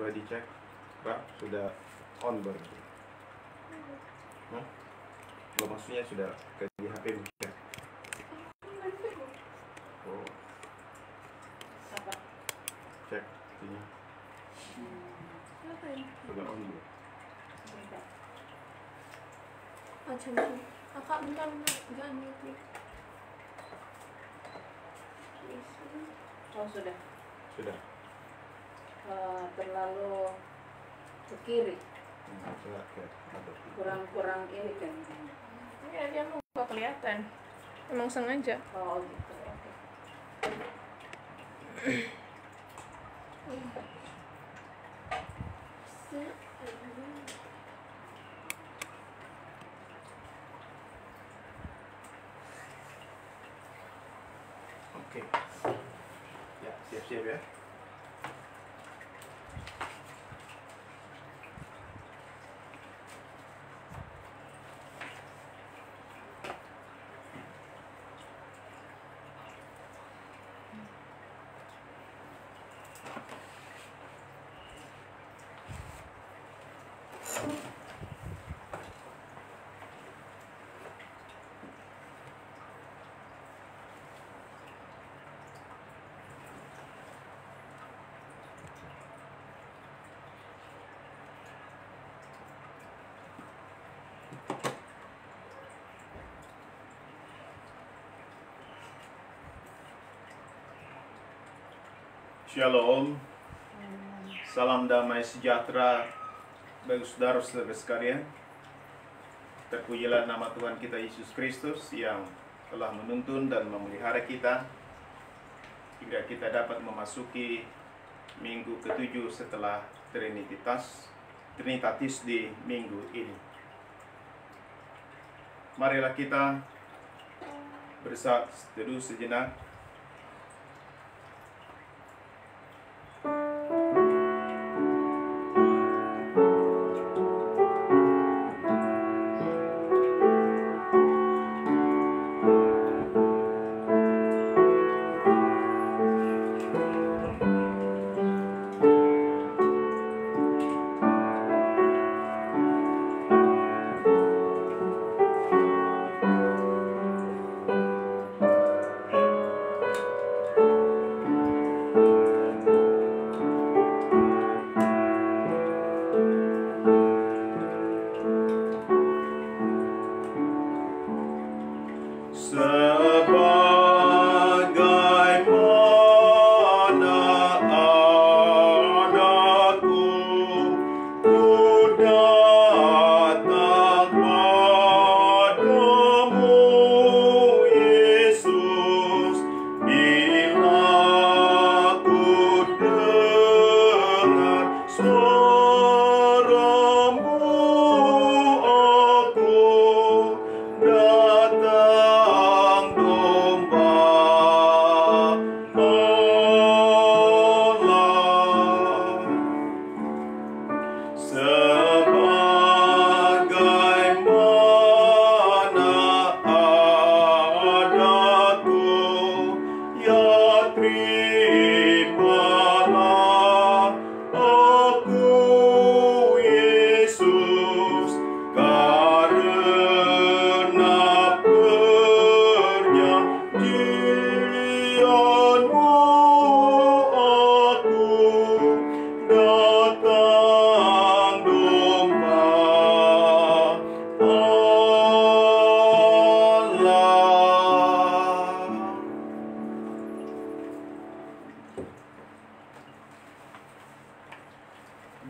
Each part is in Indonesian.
Coba dicek, Pak, sudah on baru. Belum, maksudnya sudah ke di HP bukan? Oh. Apa? Cek ini. Sudah on belum? Kakak bentar, jangan mute. Oh sudah. Sudah. Terlalu ke kiri, Sudah ke atas. kurang ini kan. Ya, dia mau nggak kelihatan. Emang sengaja. Oh gitu. Oke. Ya, siap-siap ya. Shalom, salam damai sejahtera bagi saudara-saudara sekalian. Terpujilah nama Tuhan kita Yesus Kristus yang telah menuntun dan memelihara kita hingga kita dapat memasuki minggu ke-7 setelah Trinitatis di minggu ini. Marilah kita berseteduh sejenak.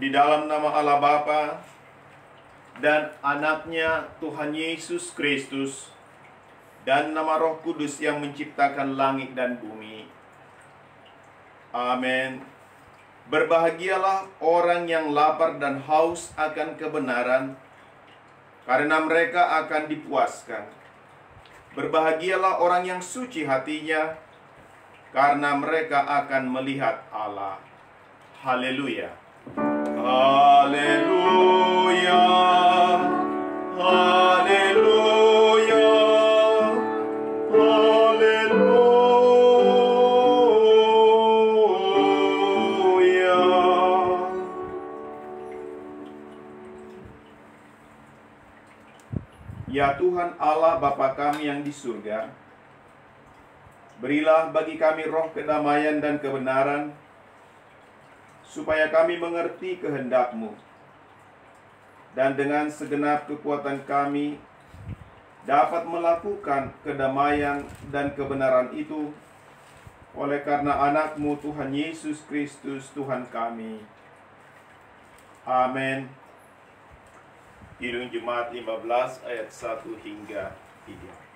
Di dalam nama Allah Bapa dan anaknya Tuhan Yesus Kristus dan nama Roh Kudus yang menciptakan langit dan bumi. Amin. Berbahagialah orang yang lapar dan haus akan kebenaran, karena mereka akan dipuaskan. Berbahagialah orang yang suci hatinya, karena mereka akan melihat Allah. Haleluya. Haleluya. Haleluya. Haleluya. Ya Tuhan Allah Bapa kami yang di surga, berilah bagi kami roh kedamaian dan kebenaran, supaya kami mengerti kehendak-Mu, dan dengan segenap kekuatan kami dapat melakukan kedamaian dan kebenaran itu oleh karena anak-Mu Tuhan Yesus Kristus Tuhan kami. Amin. Kidung Jemaat 15 ayat 1 hingga 3.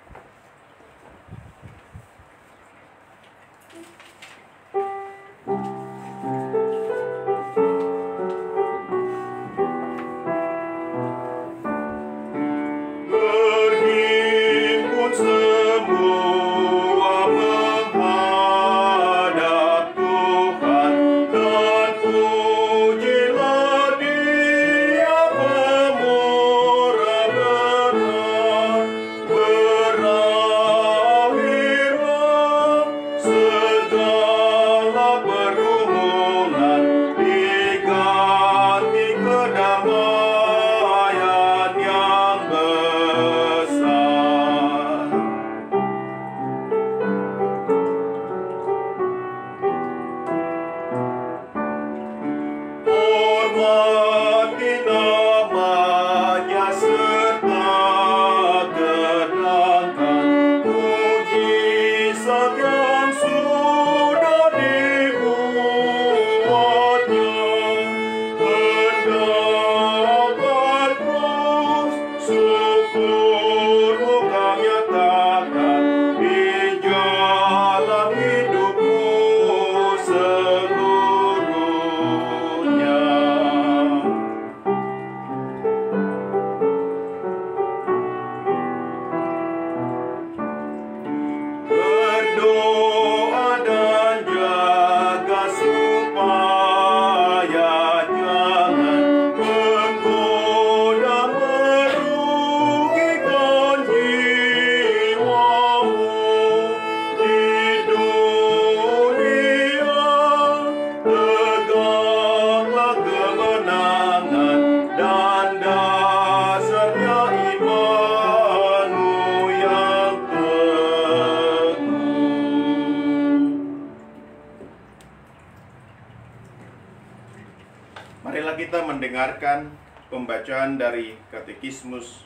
Marilah kita mendengarkan pembacaan dari Katekismus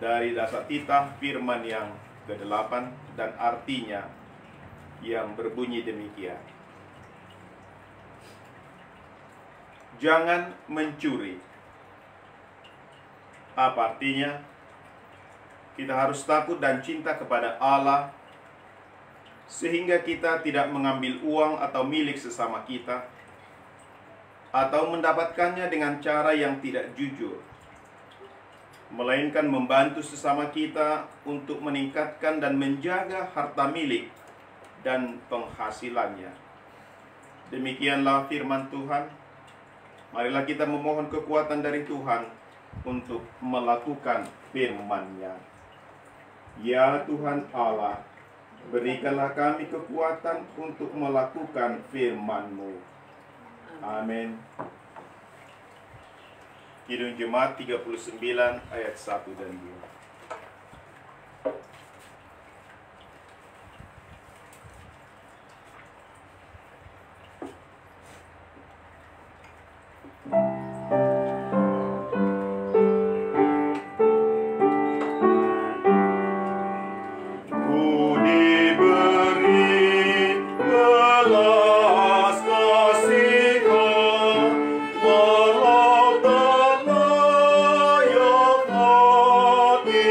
dari Dasar Titah Firman yang ke-8 dan artinya yang berbunyi demikian. Jangan mencuri. Apa artinya? Kita harus takut dan cinta kepada Allah sehingga kita tidak mengambil uang atau milik sesama kita, atau mendapatkannya dengan cara yang tidak jujur, melainkan membantu sesama kita untuk meningkatkan dan menjaga harta milik dan penghasilannya. Demikianlah firman Tuhan. Marilah kita memohon kekuatan dari Tuhan untuk melakukan firman-Nya. Ya Tuhan Allah, berikanlah kami kekuatan untuk melakukan firman-Mu. Amin. Kidung Jemaat 39 ayat 1 dan 2. Walau tak layak hati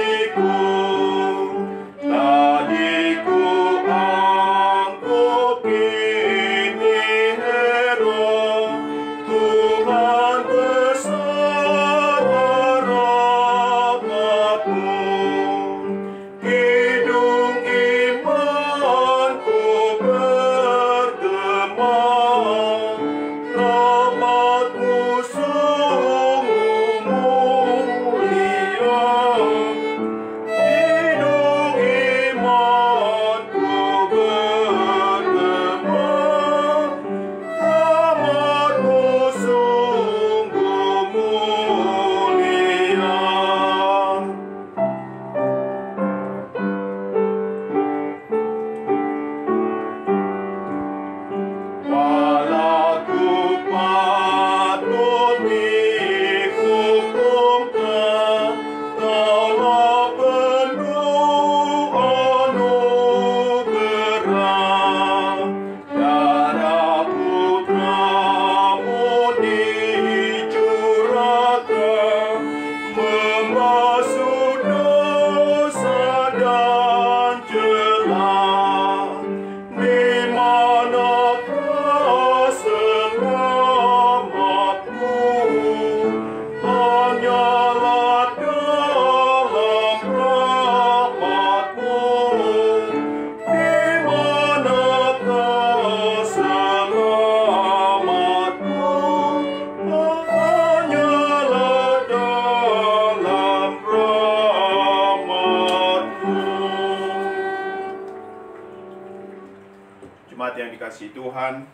Jemaat yang dikasihi Tuhan,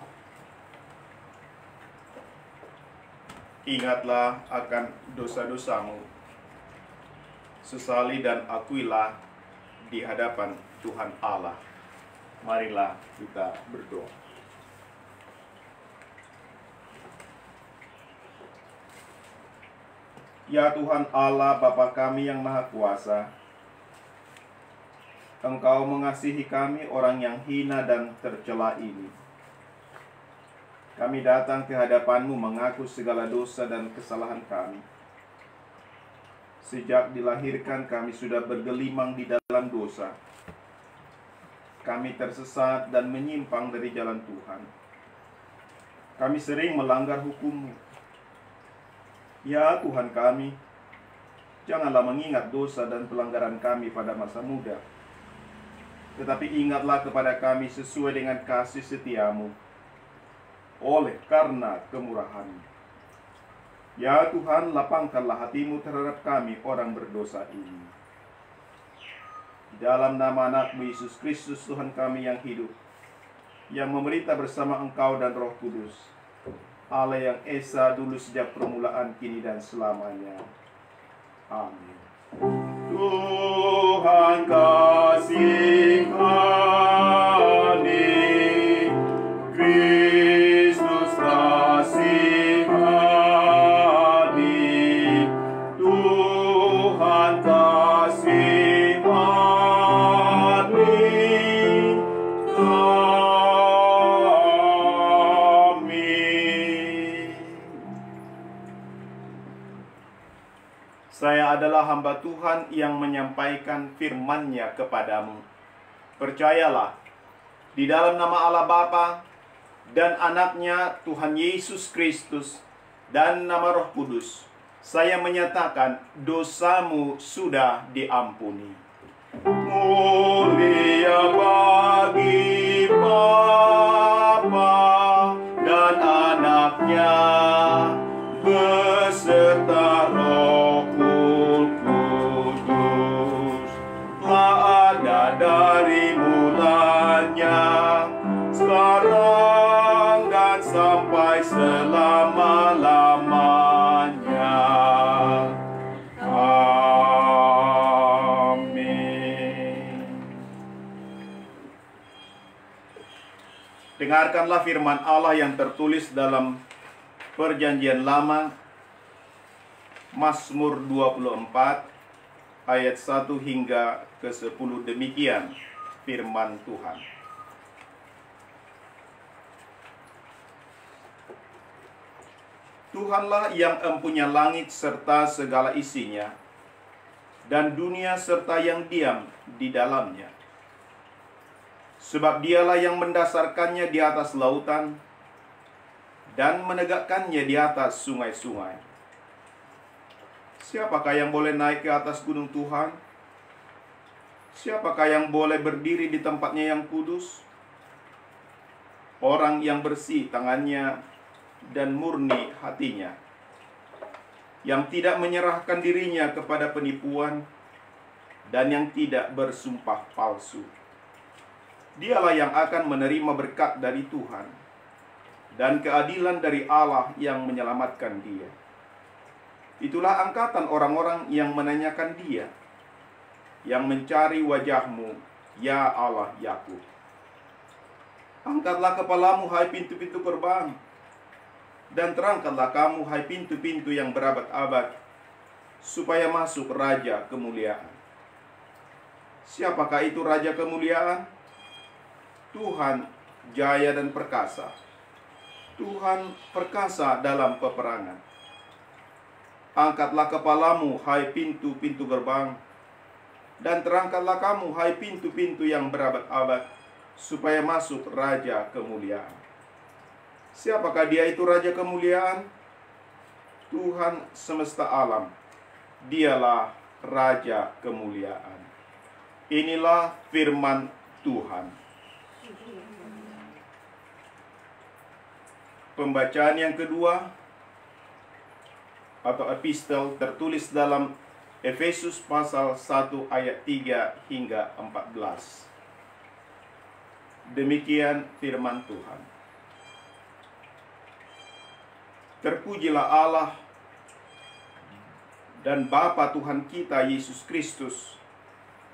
ingatlah akan dosa-dosamu, sesali dan akuilah di hadapan Tuhan Allah. Marilah kita berdoa. Ya Tuhan Allah, Bapa kami yang Maha Kuasa, Engkau mengasihi kami orang yang hina dan tercela ini. Kami datang ke hadapan-Mu mengaku segala dosa dan kesalahan kami. Sejak dilahirkan kami sudah bergelimang di dalam dosa. Kami tersesat dan menyimpang dari jalan Tuhan. Kami sering melanggar hukum-Mu. Ya Tuhan kami, janganlah mengingat dosa dan pelanggaran kami pada masa muda, tetapi ingatlah kepada kami sesuai dengan kasih setia-Mu, oleh karena kemurahan-Mu. Ya Tuhan, lapangkanlah hati-Mu terhadap kami orang berdosa ini. Di dalam nama anak-Mu Yesus Kristus Tuhan kami yang hidup, yang memerintah bersama Engkau dan Roh Kudus, Allah yang esa dulu sejak permulaan, kini dan selamanya. Amin. Tuhan kasihani, Kristus kasihani, Tuhan kasihani kami. Saya adalah hamba Tuhan yang menyampaikan firman-Nya kepadamu. Percayalah, di dalam nama Allah Bapa dan Anak-Nya Tuhan Yesus Kristus dan nama Roh Kudus, saya menyatakan dosamu sudah diampuni. Mulia bagi Bapa dan Anak-Nya beserta Roh Kudus, telah ada dari mulanya, sekarang dan sampai selama-lamanya. Amin. Dengarkanlah firman Allah yang tertulis dalam Perjanjian Lama, Mazmur 24 ayat 1 hingga ke-10. Demikian firman Tuhan. Tuhanlah yang empunya langit serta segala isinya, dan dunia serta yang diam di dalamnya. Sebab Dialah yang mendasarkannya di atas lautan dan menegakkannya di atas sungai-sungai. Siapakah yang boleh naik ke atas gunung Tuhan? Siapakah yang boleh berdiri di tempatnya yang kudus? Orang yang bersih tangannya dan murni hatinya, yang tidak menyerahkan dirinya kepada penipuan dan yang tidak bersumpah palsu. Dialah yang akan menerima berkat dari Tuhan dan keadilan dari Allah yang menyelamatkan dia. Itulah angkatan orang-orang yang menanyakan dia, yang mencari wajah-Mu, ya Allah Yakub. Angkatlah kepalamu, hai pintu-pintu gerbang, dan terangkanlah kamu, hai pintu-pintu yang berabad-abad, supaya masuk Raja kemuliaan. Siapakah itu Raja kemuliaan? Tuhan jaya dan perkasa. Tuhan perkasa dalam peperangan. Angkatlah kepalamu, hai pintu-pintu gerbang, dan terangkanlah kamu, hai pintu-pintu yang berabad-abad, supaya masuk Raja kemuliaan. Siapakah dia itu Raja kemuliaan? Tuhan semesta alam. Dialah Raja kemuliaan. Inilah firman Tuhan. Pembacaan yang kedua atau epistel tertulis dalam Efesus pasal 1 ayat 3 hingga 14. Demikian firman Tuhan. Terpujilah Allah dan Bapa Tuhan kita Yesus Kristus,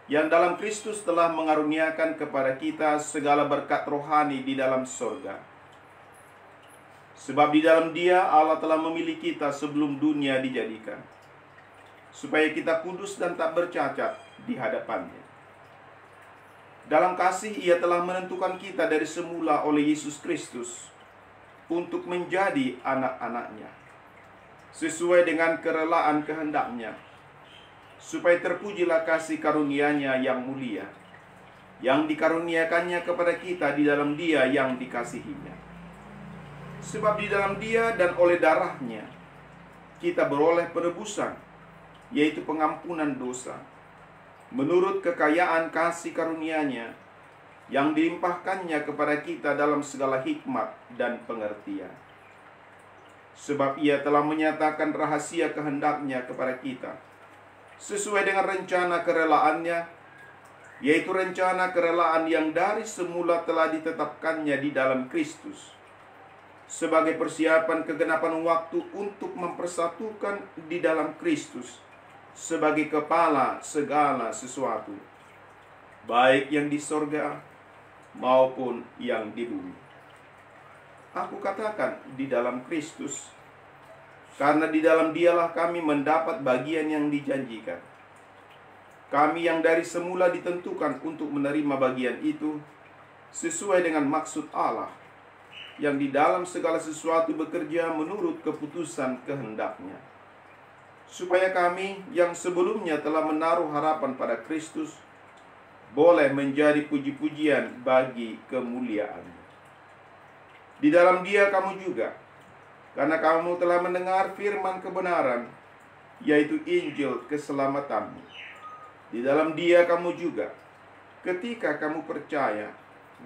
yang dalam Kristus telah mengaruniakan kepada kita segala berkat rohani di dalam sorga. Sebab di dalam Dia Allah telah memilih kita sebelum dunia dijadikan, supaya kita kudus dan tak bercacat di hadapan-Nya. Dalam kasih Ia telah menentukan kita dari semula oleh Yesus Kristus untuk menjadi anak-anak-Nya, sesuai dengan kerelaan kehendak-Nya, supaya terpujilah kasih karunia-Nya yang mulia, yang dikaruniakannya kepada kita di dalam Dia yang dikasihinya. Sebab di dalam Dia dan oleh darah-Nya kita beroleh penebusan, yaitu pengampunan dosa, menurut kekayaan kasih karunia-Nya yang dilimpahkannya kepada kita dalam segala hikmat dan pengertian. Sebab Ia telah menyatakan rahasia kehendak-Nya kepada kita, sesuai dengan rencana kerelaan-Nya, yaitu rencana kerelaan yang dari semula telah ditetapkannya di dalam Kristus, sebagai persiapan kegenapan waktu untuk mempersatukan di dalam Kristus sebagai kepala segala sesuatu, baik yang di sorga maupun yang di bumi. Aku katakan di dalam Kristus, karena di dalam Dialah kami mendapat bagian yang dijanjikan. Kami yang dari semula ditentukan untuk menerima bagian itu, sesuai dengan maksud Allah, yang di dalam segala sesuatu bekerja menurut keputusan kehendak-Nya, supaya kami yang sebelumnya telah menaruh harapan pada Kristus boleh menjadi puji-pujian bagi kemuliaan-Nya. Di dalam Dia kamu juga, karena kamu telah mendengar firman kebenaran, yaitu Injil keselamatanmu. Di dalam Dia kamu juga, ketika kamu percaya,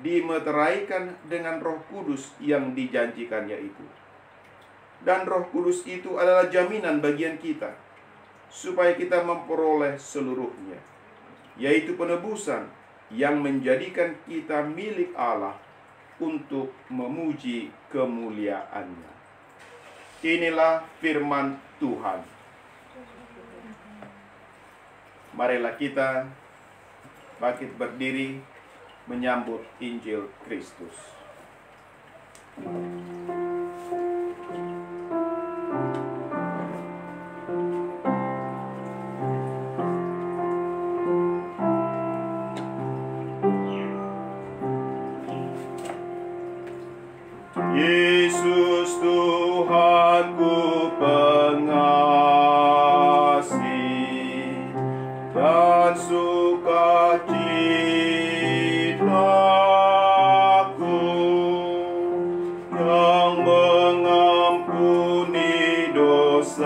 dimeteraikan dengan Roh Kudus yang dijanjikannya itu. Dan Roh Kudus itu adalah jaminan bagian kita, supaya kita memperoleh seluruhnya, yaitu penebusan yang menjadikan kita milik Allah untuk memuji kemuliaan-Nya. Inilah firman Tuhan. Marilah kita bangkit berdiri menyambut Injil Kristus. Yesus Tuhanku pengasih dan sukacitaku, yang mengampuni dosaku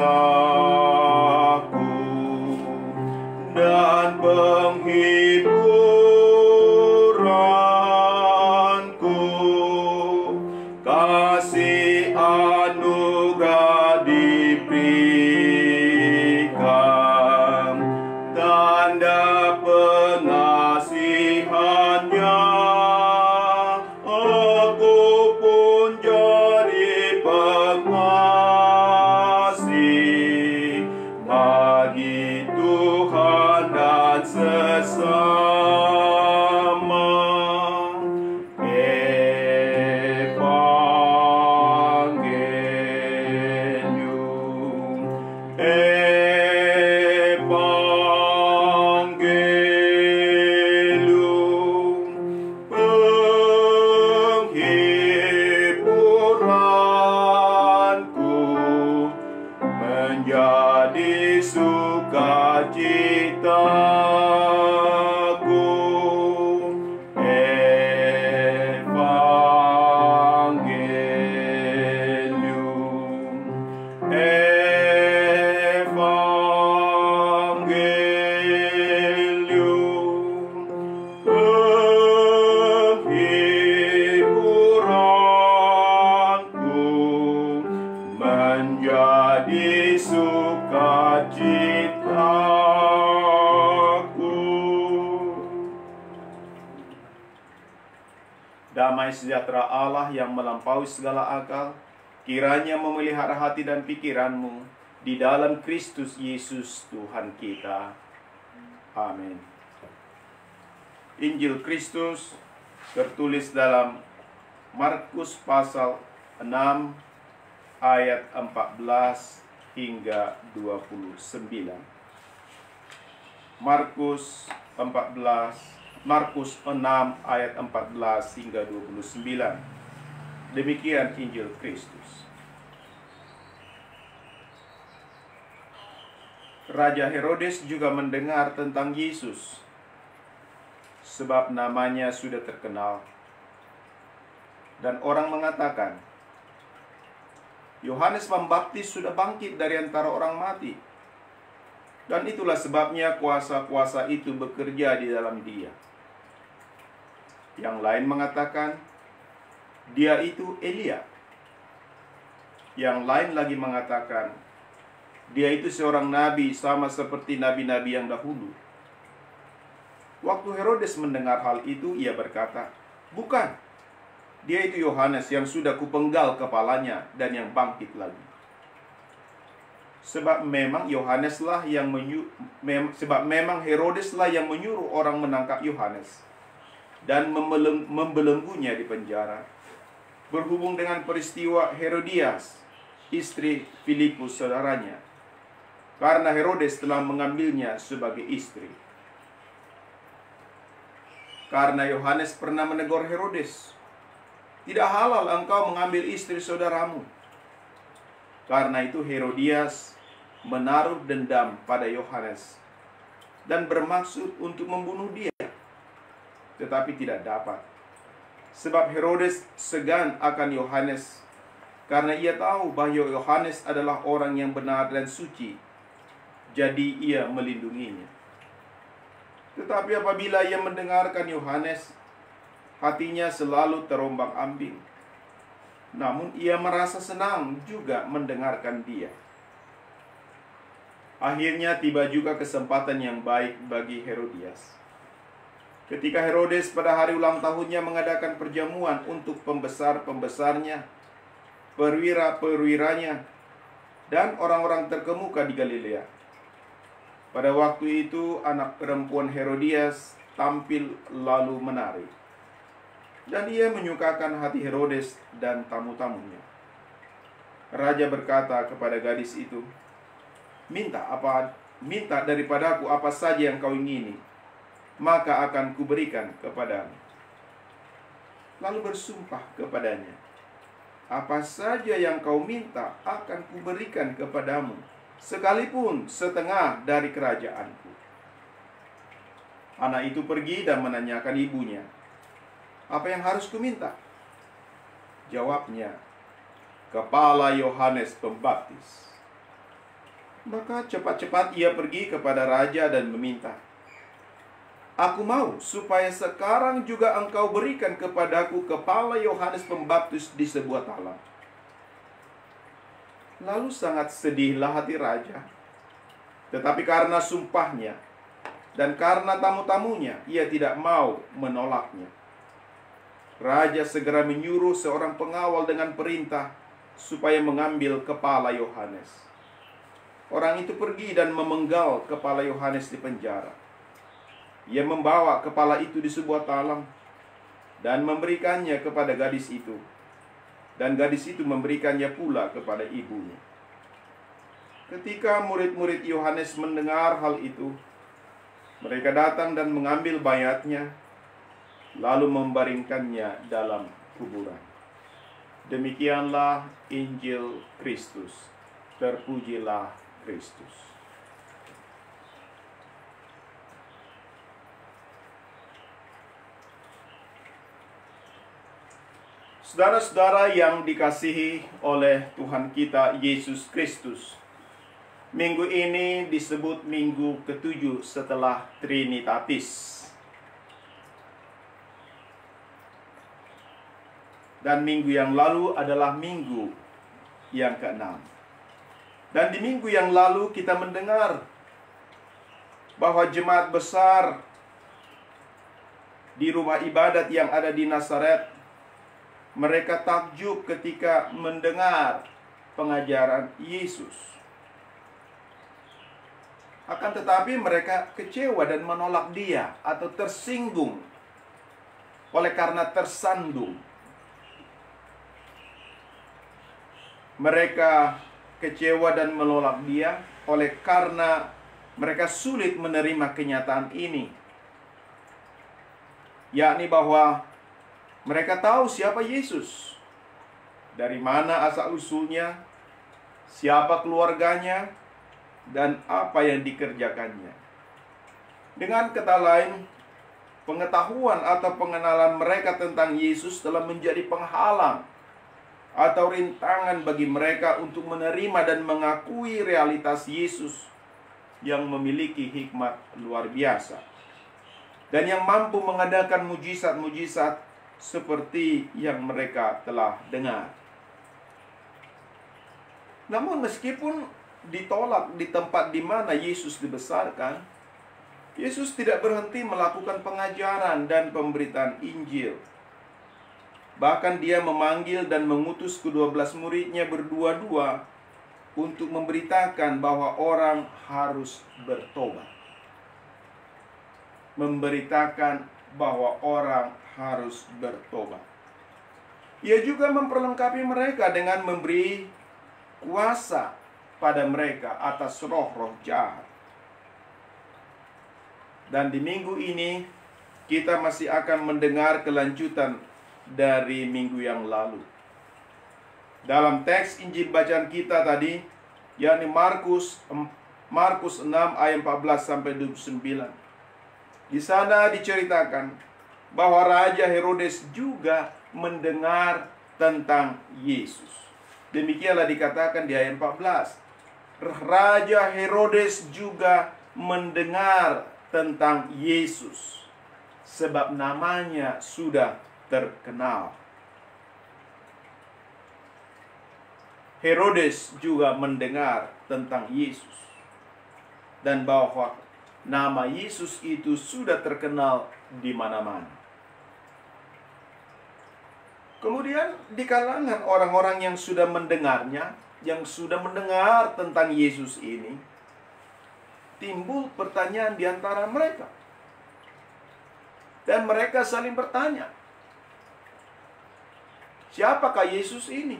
dan penghiburanku, kasih Damai sejahtera Allah yang melampaui segala akal, kiranya memelihara hati dan pikiranmu di dalam Kristus Yesus Tuhan kita. Amin. Injil Kristus tertulis dalam Markus pasal 6 ayat 14 hingga 29. Markus 6 ayat 14 hingga 29. Demikian Injil Kristus. Raja Herodes juga mendengar tentang Yesus, sebab namanya sudah terkenal. Dan orang mengatakan, Yohanes Pembaptis sudah bangkit dari antara orang mati. Dan itulah sebabnya kuasa-kuasa itu bekerja di dalam dia. Yang lain mengatakan, dia itu Elia. Yang lain lagi mengatakan, dia itu seorang nabi sama seperti nabi-nabi yang dahulu. Waktu Herodes mendengar hal itu, ia berkata, bukan, dia itu Yohanes yang sudah kupenggal kepalanya dan yang bangkit lagi. Sebab memang Herodeslah yang menyuruh orang menangkap Yohanes dan membelenggunya di penjara, berhubung dengan peristiwa Herodias, istri Filipus saudaranya, karena Herodes telah mengambilnya sebagai istri. Karena Yohanes pernah menegur Herodes, tidak halal engkau mengambil istri saudaramu. Karena itu Herodias menaruh dendam pada Yohanes dan bermaksud untuk membunuh dia, tetapi tidak dapat. Sebab Herodes segan akan Yohanes, karena ia tahu bahwa Yohanes adalah orang yang benar dan suci, jadi ia melindunginya. Tetapi apabila ia mendengarkan Yohanes, hatinya selalu terombang-ambing. Namun ia merasa senang juga mendengarkan dia. Akhirnya tiba juga kesempatan yang baik bagi Herodias. Ketika Herodes pada hari ulang tahunnya mengadakan perjamuan untuk pembesar-pembesarnya, perwira-perwiranya, dan orang-orang terkemuka di Galilea. Pada waktu itu anak perempuan Herodias tampil lalu menari. Dan ia menyukakan hati Herodes dan tamu-tamunya. Raja berkata kepada gadis itu, minta daripadaku apa saja yang kau ingini, maka akan kuberikan kepadamu. Lalu bersumpah kepadanya, apa saja yang kau minta akan kuberikan kepadamu, sekalipun setengah dari kerajaanku. Anak itu pergi dan menanyakan ibunya, apa yang harus kuminta? Jawabnya, kepala Yohanes Pembaptis. Maka cepat-cepat ia pergi kepada raja dan meminta, aku mau supaya sekarang juga engkau berikan kepadaku kepala Yohanes Pembaptis di sebuah talam. Lalu sangat sedihlah hati raja. Tetapi karena sumpahnya dan karena tamu-tamunya, ia tidak mau menolaknya. Raja segera menyuruh seorang pengawal dengan perintah supaya mengambil kepala Yohanes. Orang itu pergi dan memenggal kepala Yohanes di penjara. Ia membawa kepala itu di sebuah talam dan memberikannya kepada gadis itu. Dan gadis itu memberikannya pula kepada ibunya. Ketika murid-murid Yohanes mendengar hal itu, mereka datang dan mengambil mayatnya, lalu membaringkannya dalam kuburan. Demikianlah Injil Kristus. Terpujilah Kristus. Saudara-saudara yang dikasihi oleh Tuhan kita Yesus Kristus, minggu ini disebut minggu ke-7 setelah Trinitatis. Dan minggu yang lalu adalah minggu yang ke-6. Dan di minggu yang lalu kita mendengar bahwa jemaat besar di rumah ibadat yang ada di Nazaret mereka takjub ketika mendengar pengajaran Yesus. Akan tetapi mereka kecewa dan menolak Dia atau tersinggung oleh karena tersandung. Mereka kecewa dan menolak Dia oleh karena mereka sulit menerima kenyataan ini, yakni bahwa mereka tahu siapa Yesus, dari mana asal-usulnya, siapa keluarganya, dan apa yang dikerjakannya. Dengan kata lain, pengetahuan atau pengenalan mereka tentang Yesus telah menjadi penghalang atau rintangan bagi mereka untuk menerima dan mengakui realitas Yesus yang memiliki hikmat luar biasa dan yang mampu mengadakan mujizat-mujizat seperti yang mereka telah dengar. Namun meskipun ditolak di tempat di mana Yesus dibesarkan, Yesus tidak berhenti melakukan pengajaran dan pemberitaan Injil. Bahkan Dia memanggil dan mengutus ke-12 muridnya berdua-dua untuk memberitakan bahwa orang harus bertobat. Memberitakan bahwa orang harus bertobat. Ia juga memperlengkapi mereka dengan memberi kuasa pada mereka atas roh-roh jahat. Dan di minggu ini kita masih akan mendengar kelanjutan dari minggu yang lalu. Dalam teks Injil bacaan kita tadi, yakni Markus 6 ayat 14 sampai 29. Di sana diceritakan bahwa Raja Herodes juga mendengar tentang Yesus. Demikianlah dikatakan di ayat 14. Raja Herodes juga mendengar tentang Yesus, sebab namanya sudah terkenal. Herodes juga mendengar tentang Yesus, dan bahwa nama Yesus itu sudah terkenal di mana-mana. Kemudian di kalangan orang-orang yang sudah mendengarnya, yang sudah mendengar tentang Yesus ini, timbul pertanyaan di antara mereka. Dan mereka saling bertanya, siapakah Yesus ini?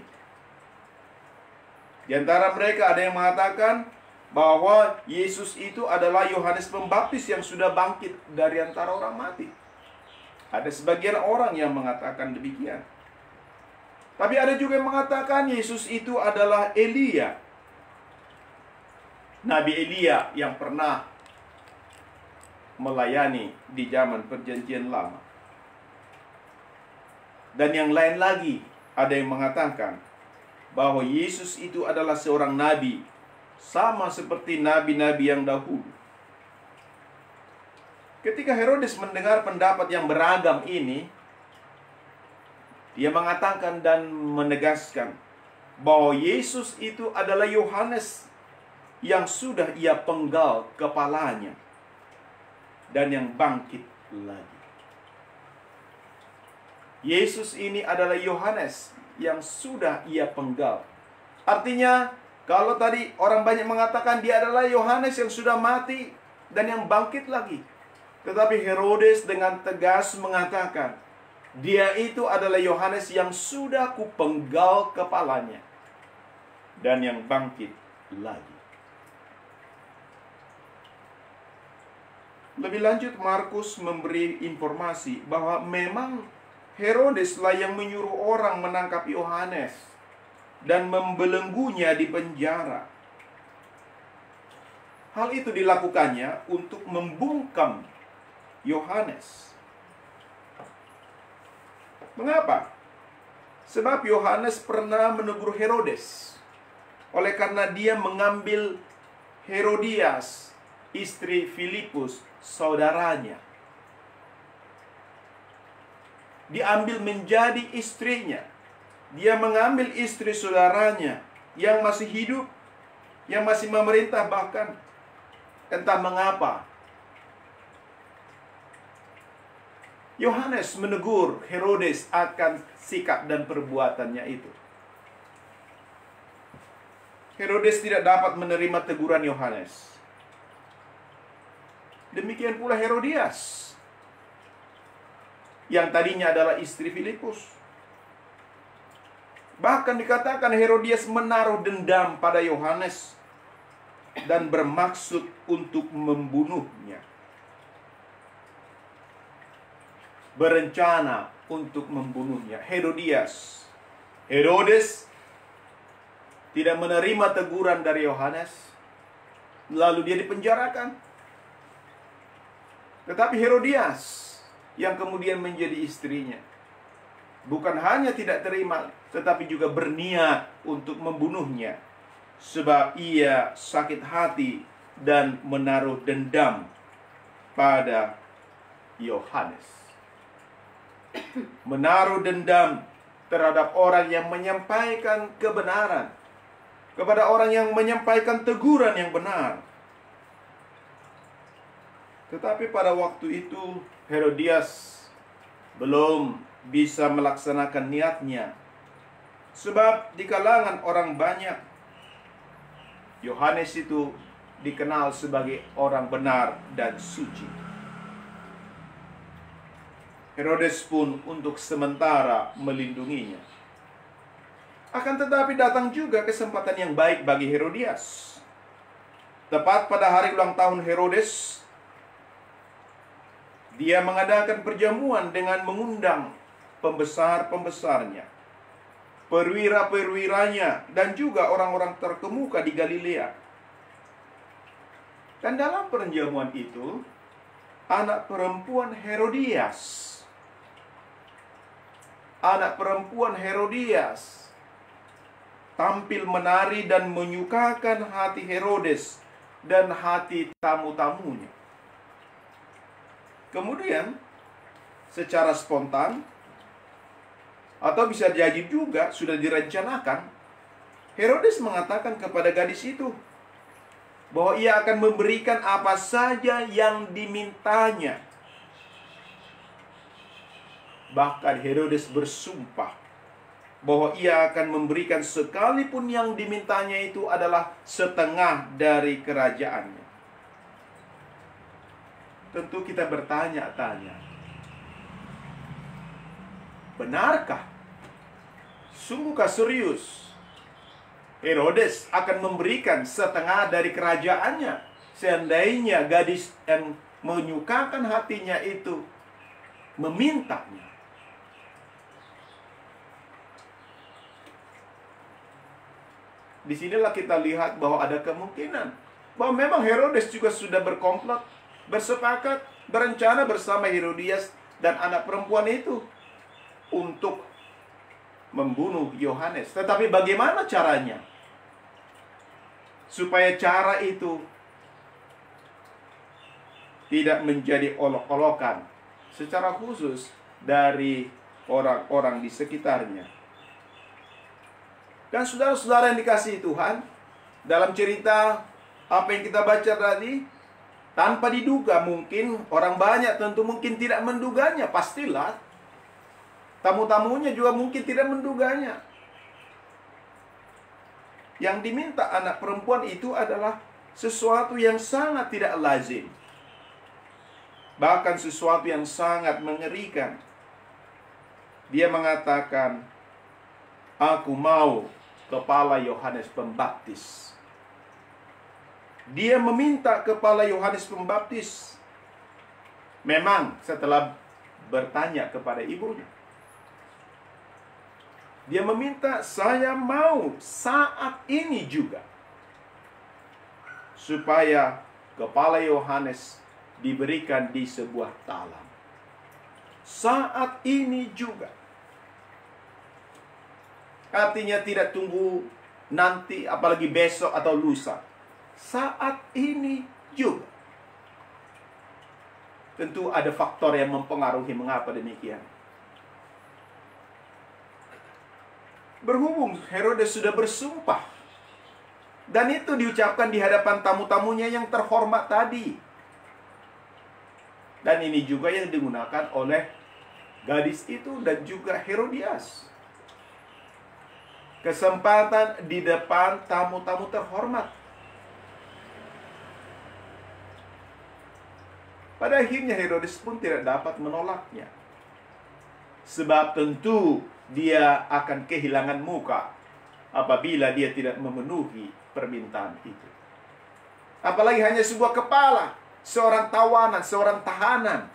Di antara mereka ada yang mengatakan bahwa Yesus itu adalah Yohanes Pembaptis yang sudah bangkit dari antara orang mati. Ada sebagian orang yang mengatakan demikian. Tapi ada juga yang mengatakan Yesus itu adalah Elia, Nabi Elia yang pernah melayani di zaman Perjanjian Lama. Dan yang lain lagi, ada yang mengatakan bahwa Yesus itu adalah seorang nabi, sama seperti nabi-nabi yang dahulu. Ketika Herodes mendengar pendapat yang beragam ini, dia mengatakan dan menegaskan bahwa Yesus itu adalah Yohanes yang sudah ia penggal kepalanya dan yang bangkit lagi. Yesus ini adalah Yohanes yang sudah ia penggal. Artinya, kalau tadi orang banyak mengatakan dia adalah Yohanes yang sudah mati dan yang bangkit lagi, tetapi Herodes dengan tegas mengatakan, dia itu adalah Yohanes yang sudah kupenggal kepalanya dan yang bangkit lagi. Lebih lanjut, Markus memberi informasi bahwa memang Herodeslah yang menyuruh orang menangkap Yohanes dan membelenggunya di penjara. Hal itu dilakukannya untuk membungkam Yohanes. Mengapa? Sebab Yohanes pernah menegur Herodes oleh karena dia mengambil Herodias, istri Filipus, saudaranya. Diambil menjadi istrinya. Dia mengambil istri saudaranya yang masih hidup, yang masih memerintah bahkan. Entah mengapa Yohanes menegur Herodes akan sikap dan perbuatannya itu. Herodes tidak dapat menerima teguran Yohanes. Demikian pula Herodias, yang tadinya adalah istri Filipus. Bahkan dikatakan Herodias menaruh dendam pada Yohanes dan bermaksud untuk membunuhnya. Berencana untuk membunuhnya. Herodes tidak menerima teguran dari Yohanes, lalu dia dipenjarakan. Tetapi Herodias yang kemudian menjadi istrinya bukan hanya tidak terima, tetapi juga berniat untuk membunuhnya, sebab ia sakit hati dan menaruh dendam pada Yohanes. Menaruh dendam terhadap orang yang menyampaikan kebenaran, kepada orang yang menyampaikan teguran yang benar. Tetapi pada waktu itu Herodias belum bisa melaksanakan niatnya, sebab di kalangan orang banyak Yohanes itu dikenal sebagai orang benar dan suci. Herodes pun untuk sementara melindunginya. Akan tetapi datang juga kesempatan yang baik bagi Herodias. Tepat pada hari ulang tahun Herodes, dia mengadakan perjamuan dengan mengundang pembesar-pembesarnya, perwira-perwiranya, dan juga orang-orang terkemuka di Galilea. Dan dalam perjamuan itu, anak perempuan Herodias tampil menari dan menyukakan hati Herodes dan hati tamu-tamunya. Kemudian, secara spontan, atau bisa jadi juga sudah direncanakan, Herodes mengatakan kepada gadis itu bahwa ia akan memberikan apa saja yang dimintanya. Bahkan Herodes bersumpah bahwa ia akan memberikan sekalipun yang dimintanya itu adalah setengah dari kerajaannya. Tentu kita bertanya-tanya, benarkah? Sungguhkah serius Herodes akan memberikan setengah dari kerajaannya seandainya gadis yang menyukakan hatinya itu memintanya? Disinilah kita lihat bahwa ada kemungkinan bahwa memang Herodes juga sudah berkomplot, bersepakat, berencana bersama Herodias dan anak perempuan itu untuk membunuh Yohanes. Tetapi bagaimana caranya? Supaya cara itu tidak menjadi olok-olokan, secara khusus dari orang-orang di sekitarnya. Dan saudara-saudara yang dikasihi Tuhan, dalam cerita apa yang kita baca tadi, tanpa diduga mungkin, orang banyak tentu mungkin tidak menduganya, pastilah. Tamu-tamunya juga mungkin tidak menduganya. Yang diminta anak perempuan itu adalah sesuatu yang sangat tidak lazim. Bahkan sesuatu yang sangat mengerikan. Dia mengatakan, aku mau kepala Yohanes Pembaptis. Dia meminta kepala Yohanes Pembaptis. Memang setelah bertanya kepada ibunya, dia meminta, saya mau saat ini juga supaya kepala Yohanes diberikan di sebuah talam. Saat ini juga. Artinya tidak tunggu nanti, apalagi besok atau lusa. Saat ini juga. Tentu ada faktor yang mempengaruhi mengapa demikian. Berhubung Herodes sudah bersumpah, dan itu diucapkan di hadapan tamu-tamunya yang terhormat tadi. Dan ini juga yang digunakan oleh gadis itu dan juga Herodias. Kesempatan di depan tamu-tamu terhormat. Pada akhirnya Herodes pun tidak dapat menolaknya. Sebab tentu dia akan kehilangan muka apabila dia tidak memenuhi permintaan itu. Apalagi hanya sebuah kepala, seorang tawanan, seorang tahanan.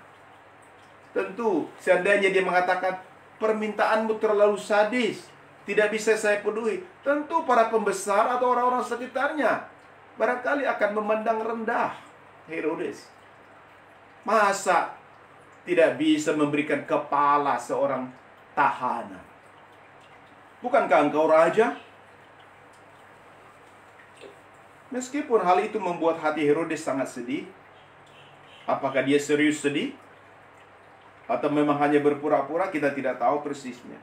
Tentu seandainya dia mengatakan, permintaanmu terlalu sadis, tidak bisa saya penuhi, tentu para pembesar atau orang-orang sekitarnya barangkali akan memandang rendah Herodes. Masa tidak bisa memberikan kepala seorang tahanan? Bukankah engkau raja? Meskipun hal itu membuat hati Herodes sangat sedih, apakah dia serius sedih? Atau memang hanya berpura-pura, kita tidak tahu persisnya.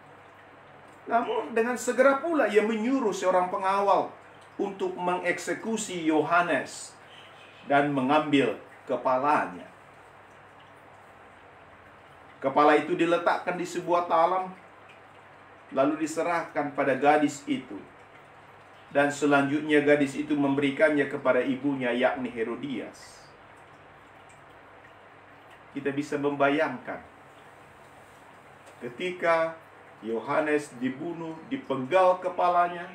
Namun dengan segera pula ia menyuruh seorang pengawal untuk mengeksekusi Yohanes dan mengambil kepalanya. Kepala itu diletakkan di sebuah talam, lalu diserahkan pada gadis itu. Dan selanjutnya gadis itu memberikannya kepada ibunya, yakni Herodias. Kita bisa membayangkan ketika Yohanes dibunuh, dipenggal kepalanya,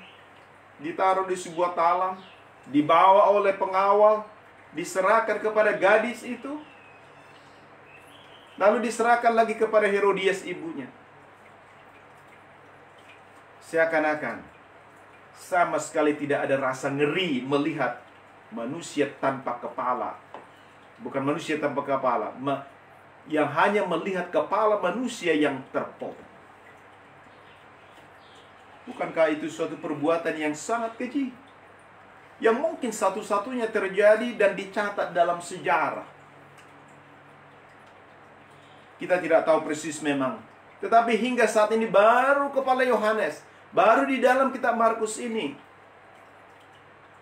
ditaruh di sebuah talam, dibawa oleh pengawal, diserahkan kepada gadis itu, lalu diserahkan lagi kepada Herodias ibunya. Seakan-akan sama sekali tidak ada rasa ngeri melihat manusia tanpa kepala. Bukan manusia tanpa kepala, yang hanya melihat kepala manusia yang terpotong. Bukankah itu suatu perbuatan yang sangat keji, yang mungkin satu-satunya terjadi dan dicatat dalam sejarah? Kita tidak tahu persis memang. Tetapi hingga saat ini baru kepala Yohanes, baru di dalam kitab Markus ini,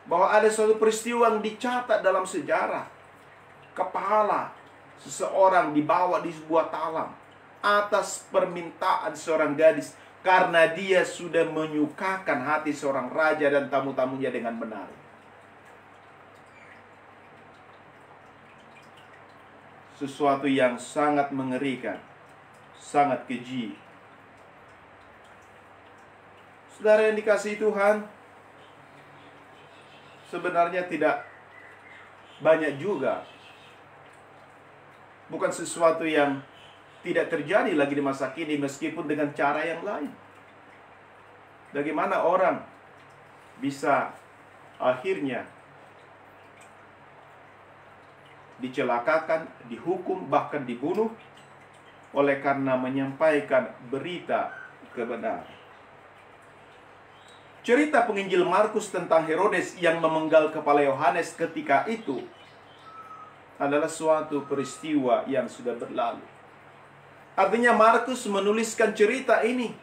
bahwa ada suatu peristiwa yang dicatat dalam sejarah. Kepala seseorang dibawa di sebuah talam atas permintaan seorang gadis, karena dia sudah menyukakan hati seorang raja dan tamu-tamunya dengan benar. Sesuatu yang sangat mengerikan, sangat keji. Saudara yang dikasihi Tuhan, sebenarnya tidak banyak juga, bukan sesuatu yang tidak terjadi lagi di masa kini, meskipun dengan cara yang lain. Bagaimana orang bisa akhirnya dicelakakan, dihukum, bahkan dibunuh oleh karena menyampaikan berita kebenaran. Cerita penginjil Markus tentang Herodes yang memenggal kepala Yohanes ketika itu adalah suatu peristiwa yang sudah berlalu. Artinya Markus menuliskan cerita ini,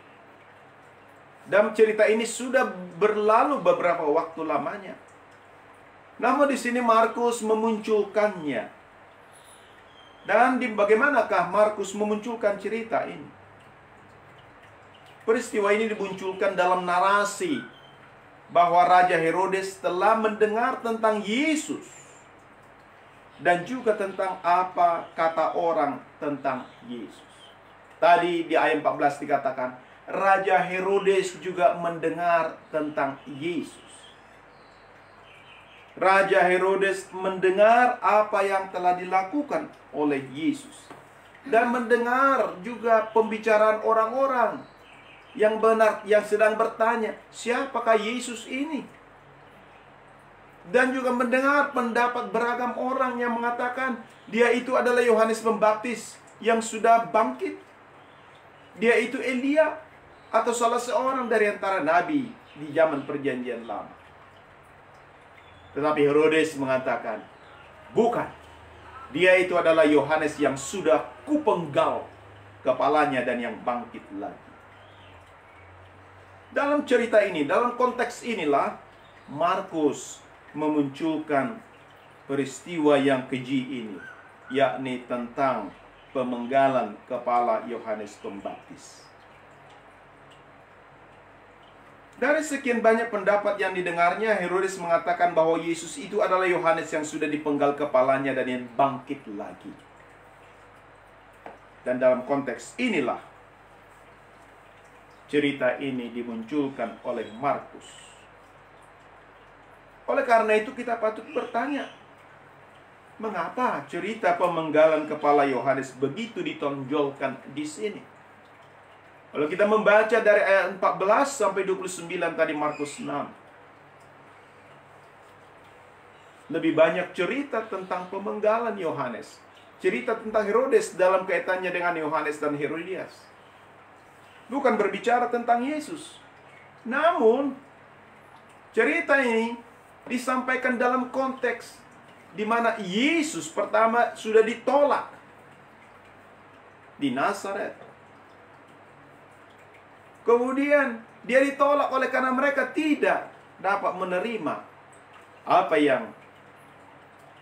dan cerita ini sudah berlalu beberapa waktu lamanya. Namun di sini Markus memunculkannya. Dan bagaimanakah Markus memunculkan cerita ini? Peristiwa ini dimunculkan dalam narasi bahwa Raja Herodes telah mendengar tentang Yesus dan juga tentang apa kata orang tentang Yesus. Tadi di ayat 14 dikatakan, Raja Herodes juga mendengar tentang Yesus. Raja Herodes mendengar apa yang telah dilakukan oleh Yesus, dan mendengar juga pembicaraan orang-orang yang benar, yang sedang bertanya, siapakah Yesus ini? Dan juga mendengar pendapat beragam orang yang mengatakan dia itu adalah Yohanes Pembaptis yang sudah bangkit. Dia itu Elia atau salah seorang dari antara nabi di zaman Perjanjian Lama. Tetapi Herodes mengatakan, bukan. Dia itu adalah Yohanes yang sudah kupenggal kepalanya dan yang bangkit lagi. Dalam cerita ini, dalam konteks inilah Markus memunculkan peristiwa yang keji ini, yakni tentang pemenggalan kepala Yohanes Pembaptis. Dari sekian banyak pendapat yang didengarnya, Herodes mengatakan bahwa Yesus itu adalah Yohanes yang sudah dipenggal kepalanya dan yang bangkit lagi. Dan dalam konteks inilah cerita ini dimunculkan oleh Markus. Oleh karena itu kita patut bertanya, mengapa cerita pemenggalan kepala Yohanes begitu ditonjolkan di sini? Kalau kita membaca dari ayat 14 sampai 29 tadi Markus 6. Lebih banyak cerita tentang pemenggalan Yohanes. Cerita tentang Herodes dalam kaitannya dengan Yohanes dan Herodias. Bukan berbicara tentang Yesus. Namun, cerita ini disampaikan dalam konteks di mana Yesus pertama sudah ditolak di Nazaret. Kemudian dia ditolak oleh karena mereka tidak dapat menerima apa yang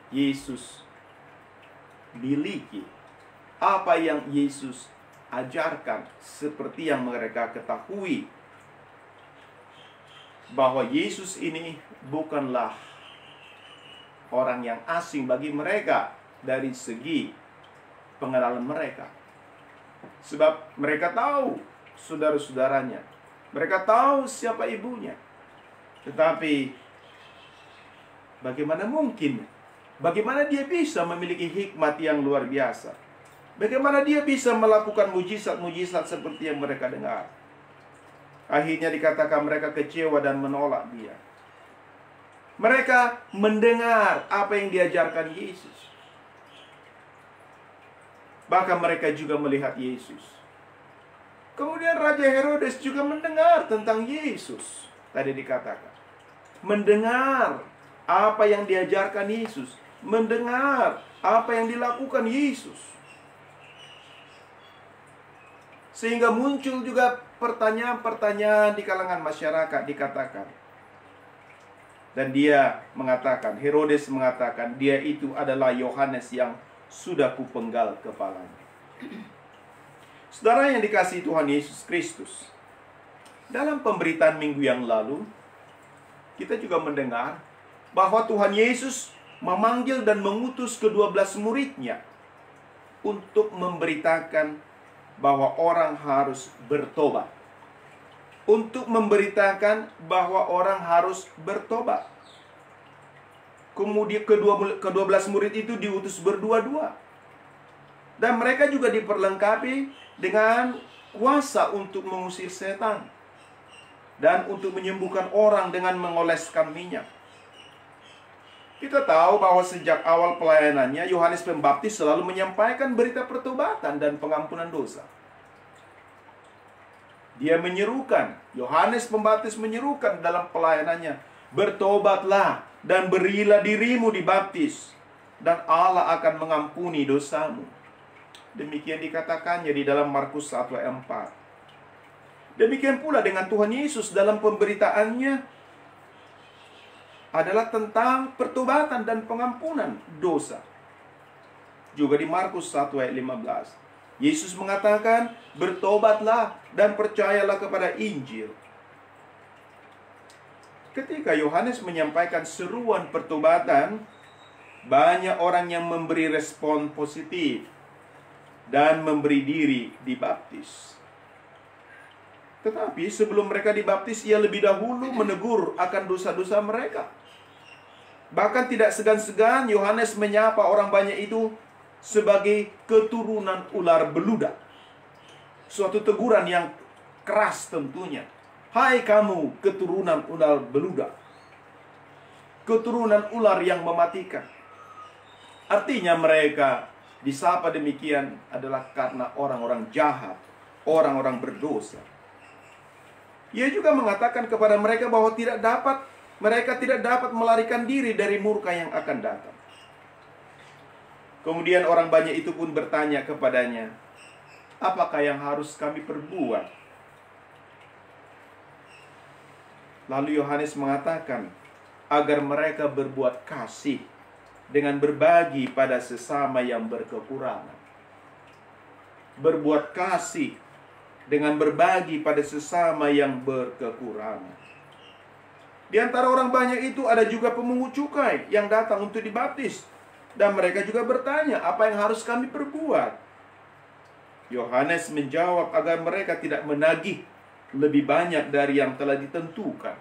Yesus miliki, apa yang Yesus ajarkan, seperti yang mereka ketahui bahwa Yesus ini bukanlah orang yang asing bagi mereka dari segi pengenalan mereka. Sebab mereka tahu saudara-saudaranya, mereka tahu siapa ibunya. Tetapi bagaimana mungkin? Bagaimana dia bisa memiliki hikmat yang luar biasa? Bagaimana dia bisa melakukan mujizat-mujizat seperti yang mereka dengar? Akhirnya dikatakan mereka kecewa dan menolak dia. Mereka mendengar apa yang diajarkan Yesus. Bahkan mereka juga melihat Yesus. Kemudian Raja Herodes juga mendengar tentang Yesus. Tadi dikatakan, mendengar apa yang diajarkan Yesus, mendengar apa yang dilakukan Yesus. Sehingga muncul juga pertanyaan-pertanyaan di kalangan masyarakat, dikatakan. Dan dia mengatakan, Herodes mengatakan, dia itu adalah Yohanes yang sudah kupenggal kepalanya. Saudara yang dikasihi Tuhan Yesus Kristus, dalam pemberitaan minggu yang lalu, kita juga mendengar bahwa Tuhan Yesus memanggil dan mengutus ke-12 muridnya untuk memberitakan bahwa orang harus bertobat. Untuk memberitakan bahwa orang harus bertobat. Kemudian ke-12 murid itu diutus berdua-dua. Dan mereka juga diperlengkapi dengan kuasa untuk mengusir setan. Dan untuk menyembuhkan orang dengan mengoleskan minyak. Kita tahu bahwa sejak awal pelayanannya, Yohanes Pembaptis selalu menyampaikan berita pertobatan dan pengampunan dosa. Dia menyerukan, Yohanes Pembaptis menyerukan dalam pelayanannya, bertobatlah dan berilah dirimu dibaptis, dan Allah akan mengampuni dosamu. Demikian dikatakannya di dalam Markus 1 ayat 4. Demikian pula dengan Tuhan Yesus dalam pemberitaannya adalah tentang pertobatan dan pengampunan dosa. Juga di Markus 1 ayat 15. Yesus mengatakan, bertobatlah dan percayalah kepada Injil. Ketika Yohanes menyampaikan seruan pertobatan, banyak orang yang memberi respon positif dan memberi diri dibaptis. Tetapi sebelum mereka dibaptis, ia lebih dahulu menegur akan dosa-dosa mereka. Bahkan tidak segan-segan Yohanes menyapa orang banyak itu sebagai keturunan ular beludak. Suatu teguran yang keras tentunya. Hai kamu keturunan ular beludak. Keturunan ular yang mematikan. Artinya mereka disapa demikian adalah karena orang-orang jahat, orang-orang berdosa. Ia juga mengatakan kepada mereka bahwa mereka tidak dapat melarikan diri dari murka yang akan datang. Kemudian orang banyak itu pun bertanya kepadanya, apakah yang harus kami perbuat? Lalu Yohanes mengatakan, agar mereka berbuat kasih dengan berbagi pada sesama yang berkekurangan. berbuat kasih, dengan berbagi pada sesama yang berkekurangan. Di antara orang banyak itu ada juga pemungut cukai yang datang untuk dibaptis. Dan mereka juga bertanya, apa yang harus kami perbuat? Yohanes menjawab agar mereka tidak menagih lebih banyak dari yang telah ditentukan.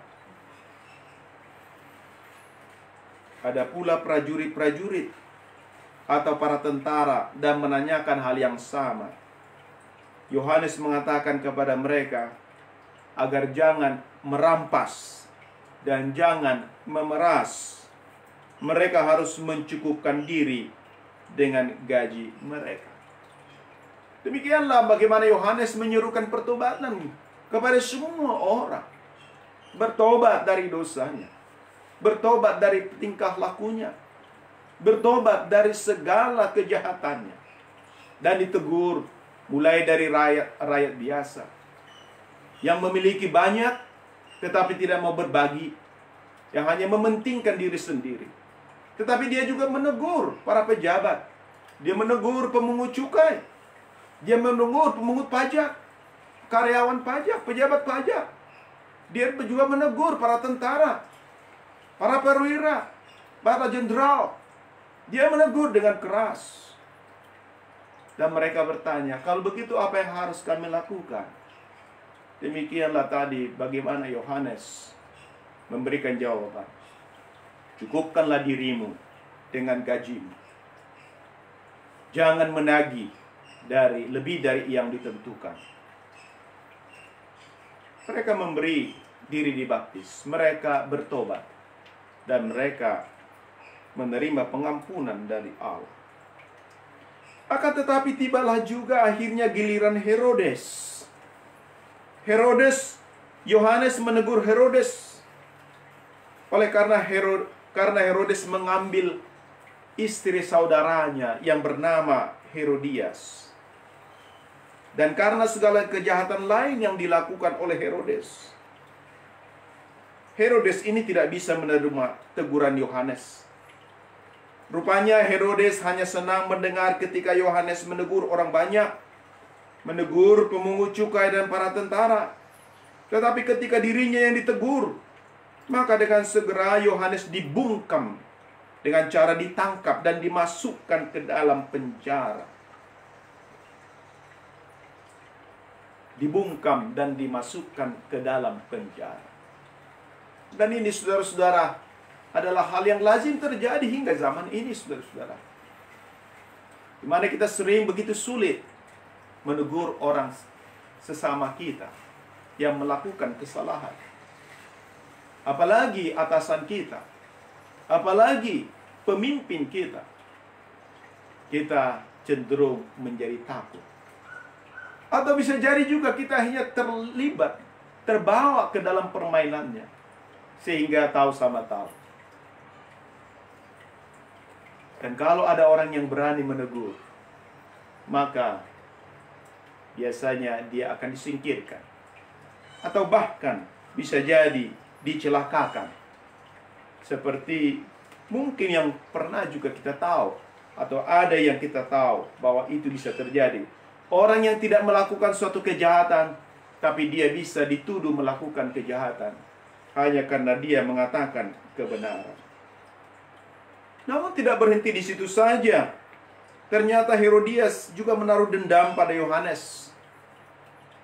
Ada pula prajurit-prajurit atau para tentara dan menanyakan hal yang sama. Yohanes mengatakan kepada mereka agar jangan merampas dan jangan memeras. Mereka harus mencukupkan diri dengan gaji mereka. Demikianlah bagaimana Yohanes menyerukan pertobatan kepada semua orang. Bertobat dari dosanya, bertobat dari tingkah lakunya, bertobat dari segala kejahatannya, dan ditegur mulai dari rakyat biasa yang memiliki banyak tetapi tidak mau berbagi, yang hanya mementingkan diri sendiri. Tetapi dia juga menegur para pejabat, dia menegur pemungut cukai, dia menegur pemungut pajak, karyawan pajak, pejabat pajak. Dia juga menegur para tentara, para perwira, para jenderal. Dia menegur dengan keras. Dan mereka bertanya, kalau begitu apa yang harus kami lakukan? Demikianlah tadi bagaimana Yohanes memberikan jawaban. Cukupkanlah dirimu dengan gajimu. Jangan menagih lebih dari yang ditentukan. Mereka memberi diri dibaptis, mereka bertobat, dan mereka menerima pengampunan dari Allah. Akan tetapi tibalah juga akhirnya giliran Herodes. Yohanes menegur Herodes oleh karena Herodes mengambil istri saudaranya yang bernama Herodias. Dan karena segala kejahatan lain yang dilakukan oleh Herodes, Herodes ini tidak bisa menerima teguran Yohanes. Rupanya Herodes hanya senang mendengar ketika Yohanes menegur orang banyak, menegur pemungut cukai dan para tentara. Tetapi ketika dirinya yang ditegur, maka dengan segera Yohanes dibungkam dengan cara ditangkap dan dimasukkan ke dalam penjara. Dibungkam dan dimasukkan ke dalam penjara. Dan ini saudara-saudara adalah hal yang lazim terjadi hingga zaman ini, saudara-saudara. Di mana kita sering begitu sulit menegur orang sesama kita yang melakukan kesalahan. Apalagi atasan kita, apalagi pemimpin kita. Kita cenderung menjadi takut. Atau bisa jadi juga kita hanya terlibat, terbawa ke dalam permainannya, sehingga tahu sama tahu. Dan kalau ada orang yang berani menegur, maka biasanya dia akan disingkirkan. Atau bahkan bisa jadi dicelakakan. Seperti mungkin yang pernah juga kita tahu, atau ada yang kita tahu bahwa itu bisa terjadi. Orang yang tidak melakukan suatu kejahatan, tapi dia bisa dituduh melakukan kejahatan hanya karena dia mengatakan kebenaran. Namun tidak berhenti di situ saja. Ternyata Herodias juga menaruh dendam pada Yohanes,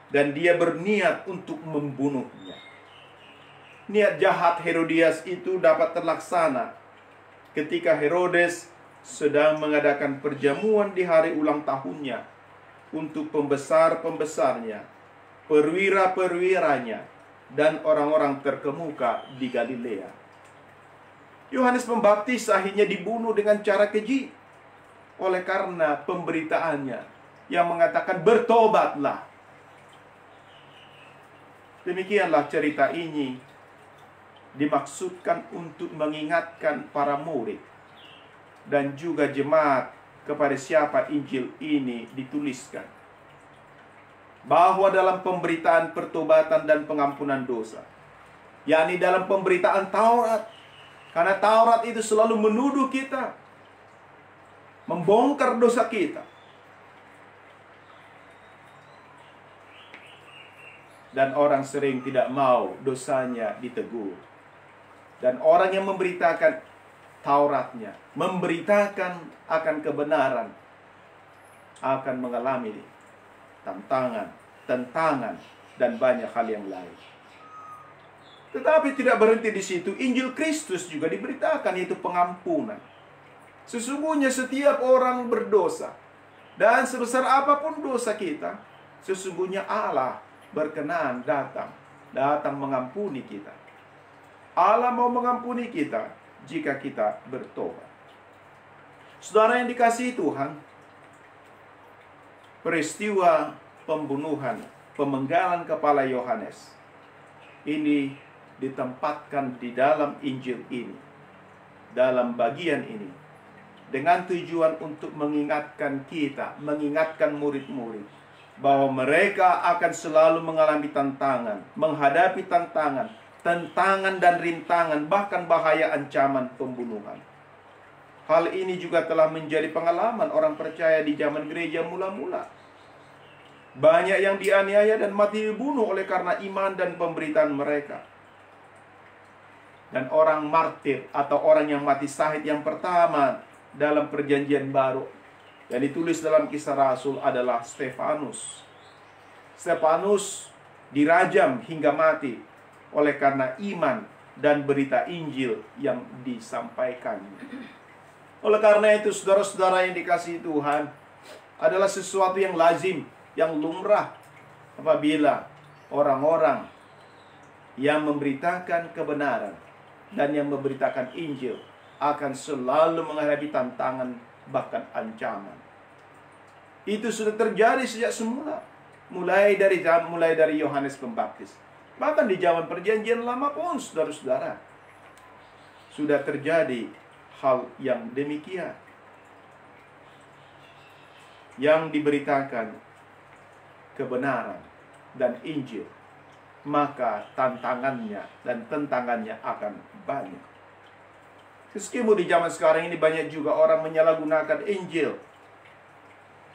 dan dia berniat untuk membunuhnya. Niat jahat Herodias itu dapat terlaksana ketika Herodes sedang mengadakan perjamuan di hari ulang tahunnya untuk pembesar-pembesarnya, perwira-perwiranya, dan orang-orang terkemuka di Galilea. Yohanes Pembaptis akhirnya dibunuh dengan cara keji oleh karena pemberitaannya yang mengatakan bertobatlah. Demikianlah cerita ini dimaksudkan untuk mengingatkan para murid dan juga jemaat kepada siapa Injil ini dituliskan, bahwa dalam pemberitaan pertobatan dan pengampunan dosa, yakni dalam pemberitaan Taurat, karena Taurat itu selalu menuduh kita, membongkar dosa kita. Dan orang sering tidak mau dosanya ditegur. Dan orang yang memberitakan Tauratnya, memberitakan akan kebenaran, akan mengalami tentangan, dan banyak hal yang lain. Tetapi tidak berhenti di situ. Injil Kristus juga diberitakan, yaitu pengampunan. Sesungguhnya setiap orang berdosa. Dan sebesar apapun dosa kita, sesungguhnya Allah berkenan datang mengampuni kita. Allah mau mengampuni kita jika kita bertobat. Saudara yang dikasihi Tuhan, peristiwa pembunuhan, pemenggalan kepala Yohanes ini ditempatkan di dalam Injil ini, dalam bagian ini, dengan tujuan untuk mengingatkan kita, mengingatkan murid-murid, bahwa mereka akan selalu mengalami tantangan, menghadapi tantangan dan rintangan, bahkan bahaya ancaman pembunuhan. Hal ini juga telah menjadi pengalaman orang percaya di zaman gereja mula-mula. Banyak yang dianiaya dan mati dibunuh oleh karena iman dan pemberitaan mereka. Dan orang martir atau orang yang mati syahid yang pertama dalam perjanjian baru yang ditulis dalam Kisah Rasul adalah Stefanus. Stefanus dirajam hingga mati oleh karena iman dan berita Injil yang disampaikannya. Oleh karena itu, saudara-saudara yang dikasihi Tuhan, adalah sesuatu yang lazim, yang lumrah apabila orang-orang yang memberitakan kebenaran dan yang memberitakan Injil akan selalu menghadapi tantangan, bahkan ancaman. Itu sudah terjadi sejak semula, mulai dari Yohanes Pembaptis. Bahkan di zaman perjanjian lama pun, saudara-saudara, sudah terjadi hal yang demikian. Yang diberitakan kebenaran dan Injil, maka tantangannya dan tentangannya akan banyak. Meskipun di zaman sekarang ini banyak juga orang menyalahgunakan Injil,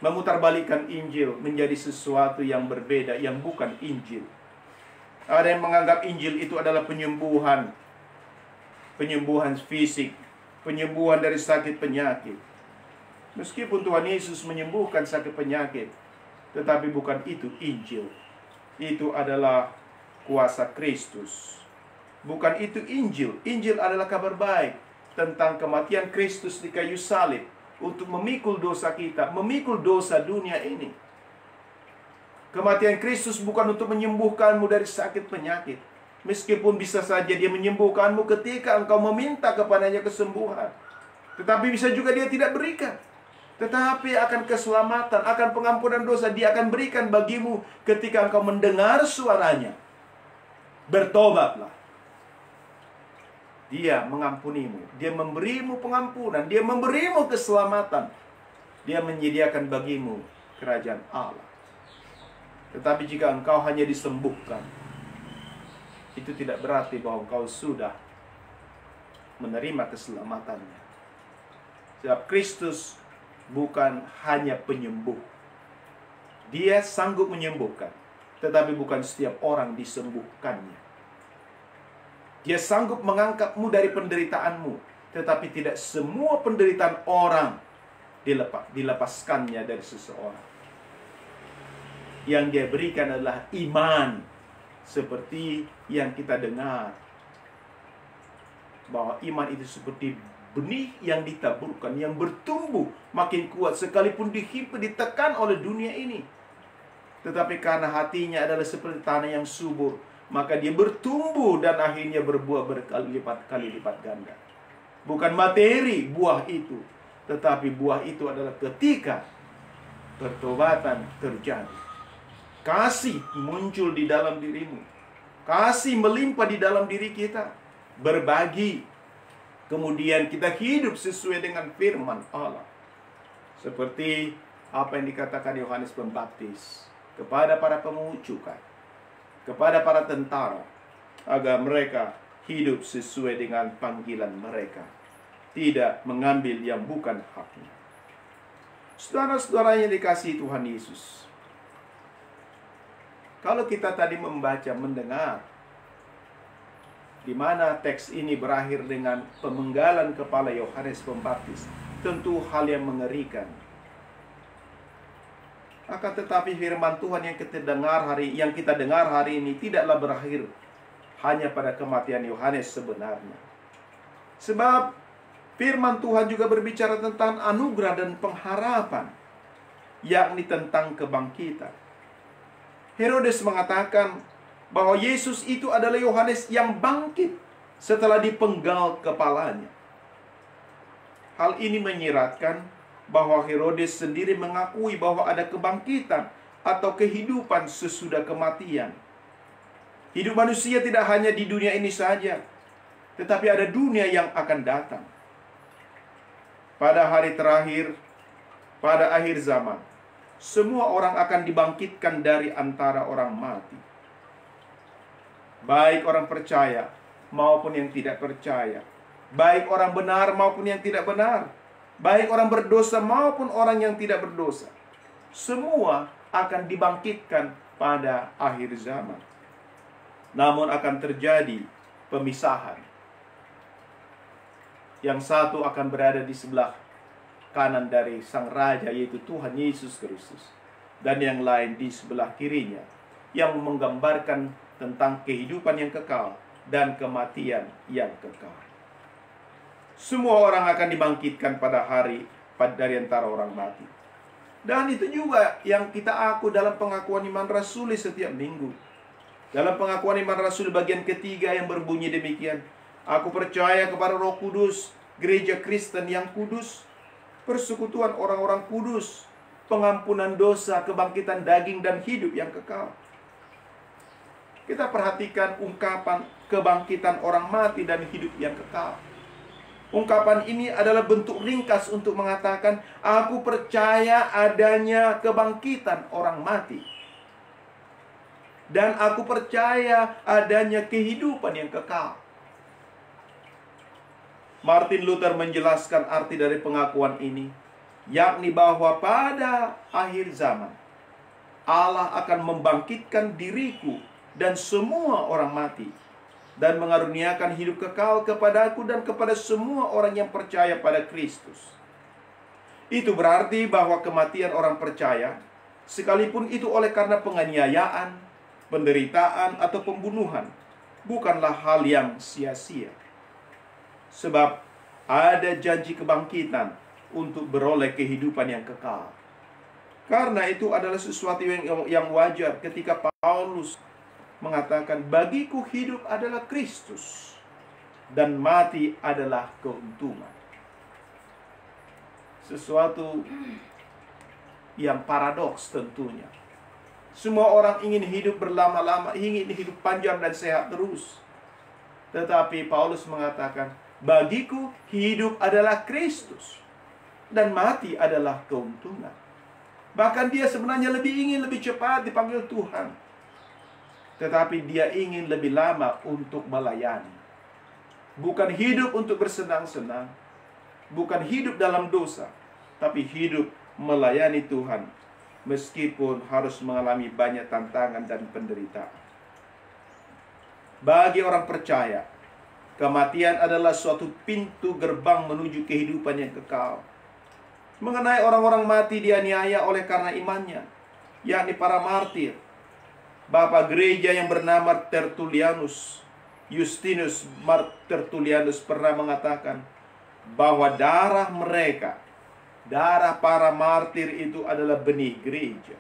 memutarbalikkan Injil menjadi sesuatu yang berbeda, yang bukan Injil. Ada yang menganggap Injil itu adalah penyembuhan fisik, penyembuhan dari sakit penyakit. Meskipun Tuhan Yesus menyembuhkan sakit penyakit, tetapi bukan itu Injil. Itu adalah kuasa Kristus. Bukan itu Injil. Injil adalah kabar baik tentang kematian Kristus di kayu salib untuk memikul dosa kita, memikul dosa dunia ini. Kematian Kristus bukan untuk menyembuhkanmu dari sakit penyakit, meskipun bisa saja dia menyembuhkanmu ketika engkau meminta kepadanya kesembuhan, tetapi bisa juga dia tidak berikan. Tetapi akan keselamatan, akan pengampunan dosa dia akan berikan bagimu ketika engkau mendengar suaranya. Bertobatlah. Dia mengampunimu, dia memberimu pengampunan, dia memberimu keselamatan. Dia menyediakan bagimu kerajaan Allah. Tetapi jika engkau hanya disembuhkan, itu tidak berarti bahwa engkau sudah menerima keselamatannya. Sebab Kristus bukan hanya penyembuh. Dia sanggup menyembuhkan, tetapi bukan setiap orang disembuhkannya. Dia sanggup mengangkatmu dari penderitaanmu, tetapi tidak semua penderitaan orang dilepaskannya dari seseorang. Yang dia berikan adalah iman, seperti yang kita dengar, bahwa iman itu seperti benih yang ditaburkan, yang bertumbuh makin kuat sekalipun ditekan oleh dunia ini. Tetapi karena hatinya adalah seperti tanah yang subur, maka dia bertumbuh dan akhirnya berbuah berkali lipat ganda. Bukan materi buah itu, tetapi buah itu adalah ketika pertobatan terjadi. Kasih muncul di dalam dirimu. Kasih melimpah di dalam diri kita. Berbagi. Kemudian kita hidup sesuai dengan firman Allah. Seperti apa yang dikatakan Yohanes Pembaptis kepada para pemungut cukai, kepada para tentara, agar mereka hidup sesuai dengan panggilan mereka, tidak mengambil yang bukan haknya. Saudara-saudara yang dikasihi Tuhan Yesus, Kalau kita tadi membaca, mendengar, di mana teks ini berakhir dengan pemenggalan kepala Yohanes Pembaptis, tentu hal yang mengerikan. Akan tetapi firman Tuhan yang kita dengar hari ini tidaklah berakhir hanya pada kematian Yohanes sebenarnya. Sebab firman Tuhan juga berbicara tentang anugerah dan pengharapan, yakni tentang kebangkitan. Herodes mengatakan bahwa Yesus itu adalah Yohanes yang bangkit setelah dipenggal kepalanya. Hal ini menyiratkan bahwa Herodes sendiri mengakui bahwa ada kebangkitan atau kehidupan sesudah kematian. Hidup manusia tidak hanya di dunia ini saja, tetapi ada dunia yang akan datang. Pada hari terakhir, pada akhir zaman, semua orang akan dibangkitkan dari antara orang mati. Baik orang percaya maupun yang tidak percaya, baik orang benar maupun yang tidak benar, baik orang berdosa maupun orang yang tidak berdosa, semua akan dibangkitkan pada akhir zaman. Namun akan terjadi pemisahan. Yang satu akan berada di sebelah kanan dari Sang Raja, yaitu Tuhan Yesus Kristus, dan yang lain di sebelah kirinya, yang menggambarkan tentang kehidupan yang kekal dan kematian yang kekal. Semua orang akan dibangkitkan pada hari dari antara orang mati. Dan itu juga yang kita aku dalam pengakuan iman rasuli setiap minggu. Dalam pengakuan iman rasuli bagian ketiga yang berbunyi demikian: aku percaya kepada Roh Kudus, gereja Kristen yang kudus, persekutuan orang-orang kudus, pengampunan dosa, kebangkitan daging dan hidup yang kekal. Kita perhatikan ungkapan kebangkitan orang mati dan hidup yang kekal. Ungkapan ini adalah bentuk ringkas untuk mengatakan, aku percaya adanya kebangkitan orang mati. Dan aku percaya adanya kehidupan yang kekal. Martin Luther menjelaskan arti dari pengakuan ini, yakni bahwa pada akhir zaman, Allah akan membangkitkan diriku dan semua orang mati, dan mengaruniakan hidup kekal kepadaku dan kepada semua orang yang percaya pada Kristus. Itu berarti bahwa kematian orang percaya, sekalipun itu oleh karena penganiayaan, penderitaan, atau pembunuhan, bukanlah hal yang sia-sia. Sebab ada janji kebangkitan untuk beroleh kehidupan yang kekal. Karena itu adalah sesuatu yang wajar ketika Paulus mengatakan, bagiku hidup adalah Kristus dan mati adalah keuntungan. Sesuatu yang paradoks tentunya. Semua orang ingin hidup berlama-lama, ingin hidup panjang dan sehat terus. Tetapi Paulus mengatakan, bagiku hidup adalah Kristus dan mati adalah keuntungan. Bahkan dia sebenarnya ingin lebih cepat dipanggil Tuhan. Tetapi dia ingin lebih lama untuk melayani. Bukan hidup untuk bersenang-senang, bukan hidup dalam dosa, tapi hidup melayani Tuhan, meskipun harus mengalami banyak tantangan dan penderitaan. Bagi orang percaya, kematian adalah suatu pintu gerbang menuju kehidupan yang kekal. Mengenai orang-orang mati dianiaya oleh karena imannya, yakni para martir, Bapak gereja yang bernama Tertullianus, Justinus Tertullianus pernah mengatakan bahwa darah mereka, darah para martir itu adalah benih gereja.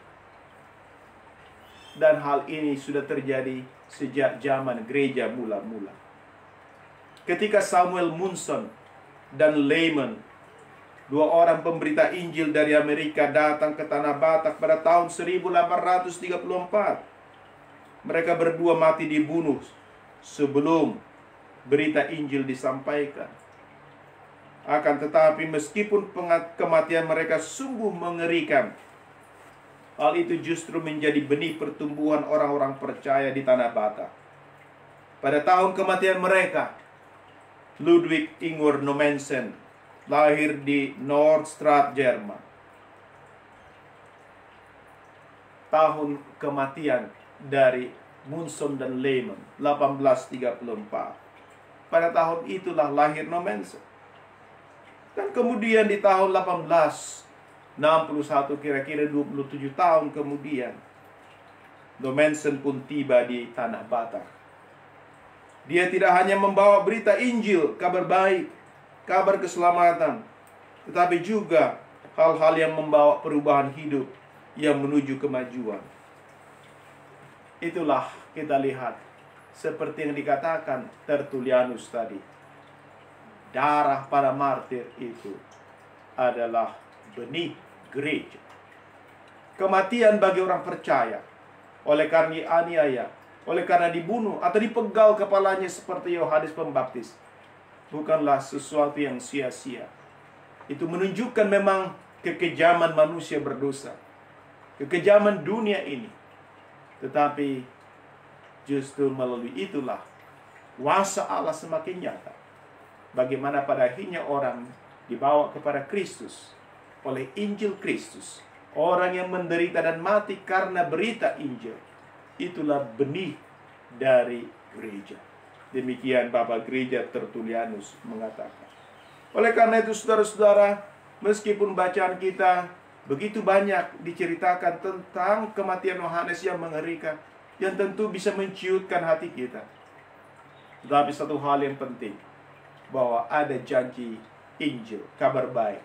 Dan hal ini sudah terjadi sejak zaman gereja mula-mula. Ketika Samuel Munson dan Lehman, dua orang pemberita Injil dari Amerika, datang ke Tanah Batak pada tahun 1834. Mereka berdua mati dibunuh sebelum berita Injil disampaikan. Akan tetapi meskipun kematian mereka sungguh mengerikan, hal itu justru menjadi benih pertumbuhan orang-orang percaya di Tanah Batak. Pada tahun kematian mereka, Ludwig Ingwer Nommensen lahir di Nordstraat, Jerman. Tahun kematian dari Munson dan Lehman 1834. Pada tahun itulah lahir No Manson. Dan kemudian di tahun 1861, kira-kira 27 tahun kemudian, No Manson pun tiba di tanah Batak. Dia tidak hanya membawa berita Injil, kabar baik, kabar keselamatan, tetapi juga hal-hal yang membawa perubahan hidup yang menuju kemajuan. Itulah kita lihat seperti yang dikatakan Tertullianus tadi. Darah para martir itu adalah benih gereja. Kematian bagi orang percaya oleh karena dianiaya, oleh karena dibunuh atau dipenggal kepalanya seperti Yohanes Pembaptis, bukanlah sesuatu yang sia-sia. Itu menunjukkan memang kekejaman manusia berdosa, kekejaman dunia ini. Tetapi justru melalui itulah kuasa Allah semakin nyata. Bagaimana pada akhirnya orang dibawa kepada Kristus oleh Injil Kristus. Orang yang menderita dan mati karena berita Injil, itulah benih dari gereja. Demikian Bapak Gereja Tertullianus mengatakan. Oleh karena itu saudara-saudara, meskipun bacaan kita begitu banyak diceritakan tentang kematian Yohanes yang mengerikan, yang tentu bisa menciutkan hati kita, tetapi satu hal yang penting, bahwa ada janji Injil, kabar baik,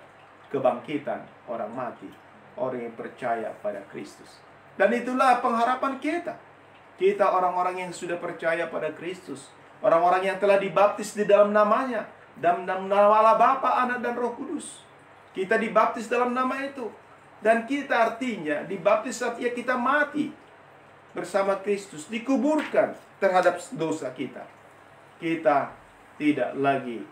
kebangkitan orang mati, orang yang percaya pada Kristus. Dan itulah pengharapan kita. Kita orang-orang yang sudah percaya pada Kristus, orang-orang yang telah dibaptis di dalam namanya, dalam nama Allah Bapa, Anak dan Roh Kudus. Kita dibaptis dalam nama itu. Dan kita artinya dibaptis saat kita mati bersama Kristus, dikuburkan terhadap dosa kita. Kita tidak lagi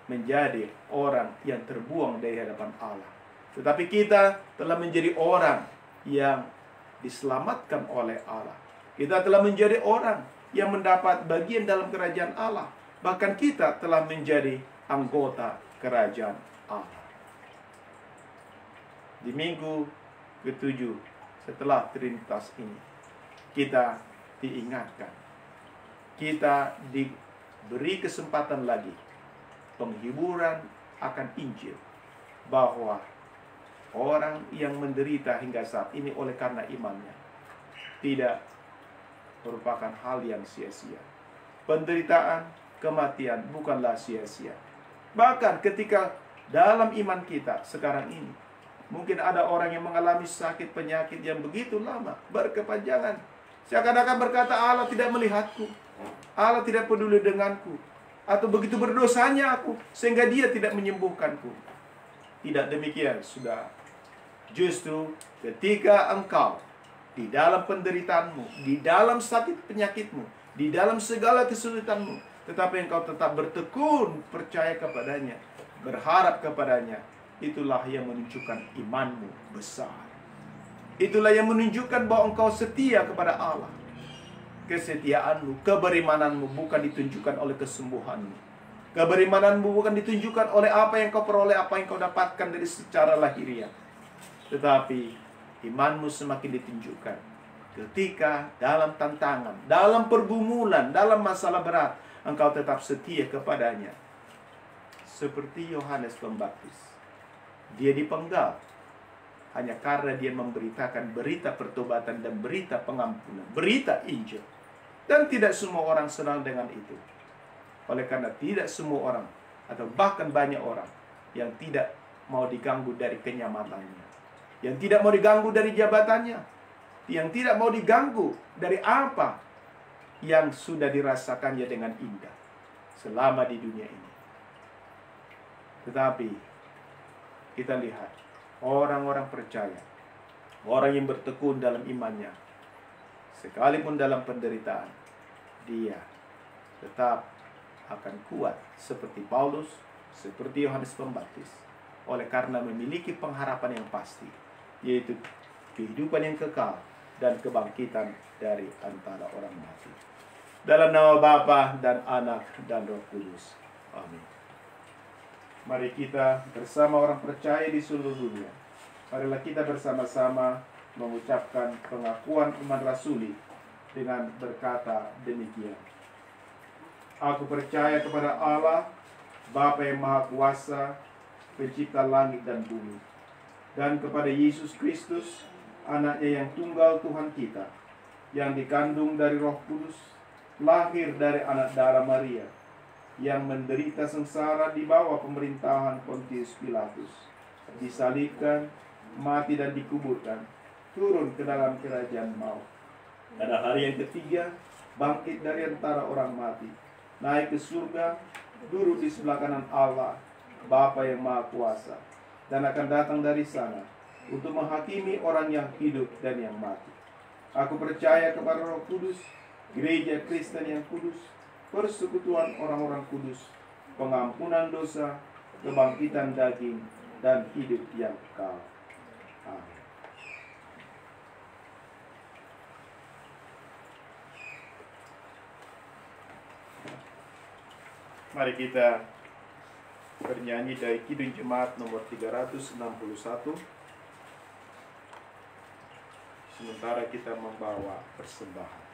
menjadi orang yang terbuang dari hadapan Allah, tetapi kita telah menjadi orang yang diselamatkan oleh Allah. Kita telah menjadi orang yang mendapat bagian dalam kerajaan Allah. Bahkan kita telah menjadi anggota kerajaan Allah. Di minggu ke-7 setelah Trinitas ini, kita diingatkan, kita diberi kesempatan lagi penghiburan akan Injil, bahwa orang yang menderita hingga saat ini oleh karena imannya tidak merupakan hal yang sia-sia. Penderitaan, kematian bukanlah sia-sia. Bahkan ketika dalam iman kita sekarang ini, mungkin ada orang yang mengalami sakit penyakit yang begitu lama, berkepanjangan, seakan-akan berkata, Allah tidak melihatku, Allah tidak peduli denganku, atau begitu berdosanya aku sehingga dia tidak menyembuhkanku. Tidak demikian, sudah. Justru ketika engkau di dalam penderitaanmu, di dalam sakit penyakitmu, di dalam segala kesulitanmu, tetapi engkau tetap bertekun percaya kepadanya, berharap kepadanya, itulah yang menunjukkan imanmu besar. Itulah yang menunjukkan bahwa engkau setia kepada Allah. Kesetiaanmu, keberimananmu bukan ditunjukkan oleh kesembuhanmu. Keberimananmu bukan ditunjukkan oleh apa yang kau peroleh, apa yang kau dapatkan dari secara lahiriah. Tetapi imanmu semakin ditunjukkan ketika dalam tantangan, dalam pergumulan, dalam masalah berat, engkau tetap setia kepadanya. Seperti Yohanes Pembaptis, dia dipenggal hanya karena dia memberitakan berita pertobatan dan berita pengampunan, berita Injil. Dan tidak semua orang senang dengan itu. Oleh karena tidak semua orang, atau bahkan banyak orang, yang tidak mau diganggu dari kenyamanannya, yang tidak mau diganggu dari jabatannya, yang tidak mau diganggu dari apa yang sudah dirasakannya dengan indah selama di dunia ini. Tetapi kita lihat orang-orang percaya, orang yang bertekun dalam imannya, sekalipun dalam penderitaan, dia tetap akan kuat seperti Paulus, seperti Yohanes Pembaptis, oleh karena memiliki pengharapan yang pasti, yaitu kehidupan yang kekal dan kebangkitan dari antara orang mati. Dalam nama Bapa dan Anak dan Roh Kudus. Amin. Mari kita bersama orang percaya di seluruh dunia, marilah kita bersama-sama mengucapkan pengakuan iman rasuli dengan berkata demikian. Aku percaya kepada Allah, Bapa yang Maha Kuasa, pencipta langit dan bumi, dan kepada Yesus Kristus, anaknya yang tunggal Tuhan kita, yang dikandung dari Roh Kudus, lahir dari anak darah Maria, yang menderita sengsara di bawah pemerintahan Pontius Pilatus, disalibkan, mati dan dikuburkan, turun ke dalam kerajaan maut. Pada hari yang ketiga, bangkit dari antara orang mati, naik ke surga, duduk di sebelah kanan Allah, Bapa yang Maha Kuasa, dan akan datang dari sana untuk menghakimi orang yang hidup dan yang mati. Aku percaya kepada Roh Kudus, gereja Kristen yang kudus, persekutuan orang-orang kudus, pengampunan dosa, kebangkitan daging, dan hidup yang kekal. Amin. Mari kita bernyanyi dari Kidung Jemaat nomor 361. Sementara kita membawa persembahan.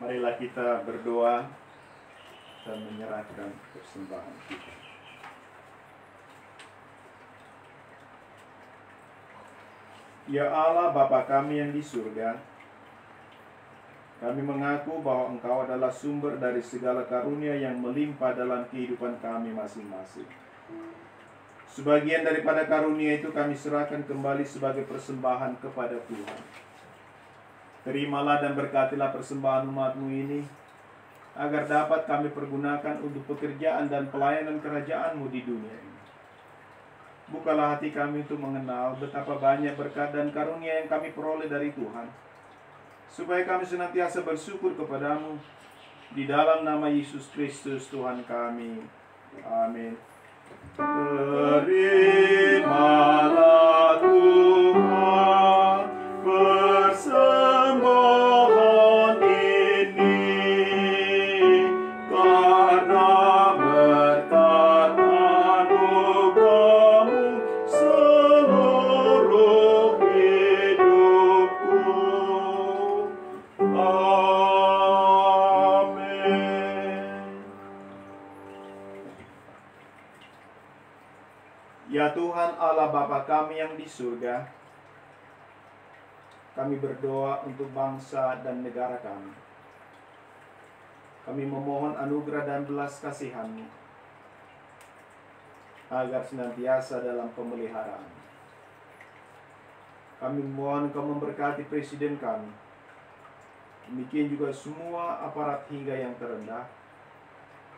Marilah kita berdoa. kita menyerahkan persembahan kita. Ya Allah Bapa kami yang di surga, kami mengaku bahwa Engkau adalah sumber dari segala karunia yang melimpah dalam kehidupan kami masing-masing. Sebagian daripada karunia itu kami serahkan kembali sebagai persembahan kepada Tuhan. Terimalah dan berkatilah persembahan umat-Mu ini, agar dapat kami pergunakan untuk pekerjaan dan pelayanan kerajaan-Mu di dunia ini. Bukalah hati kami untuk mengenal betapa banyak berkat dan karunia yang kami peroleh dari Tuhan, supaya kami senantiasa bersyukur kepadamu, di dalam nama Yesus Kristus Tuhan kami. Amin. Terimalah Tuhan persembahan ini, karena berkat anugerah-Mu seluruh hidupku. Amin. Ya Tuhan Allah Bapa kami yang di surga, kami berdoa untuk bangsa dan negara kami. Kami memohon anugerah dan belas kasihan-Mu, agar senantiasa dalam pemeliharaan. Kami mohon Engkau memberkati presiden kami, demikian juga semua aparat hingga yang terendah,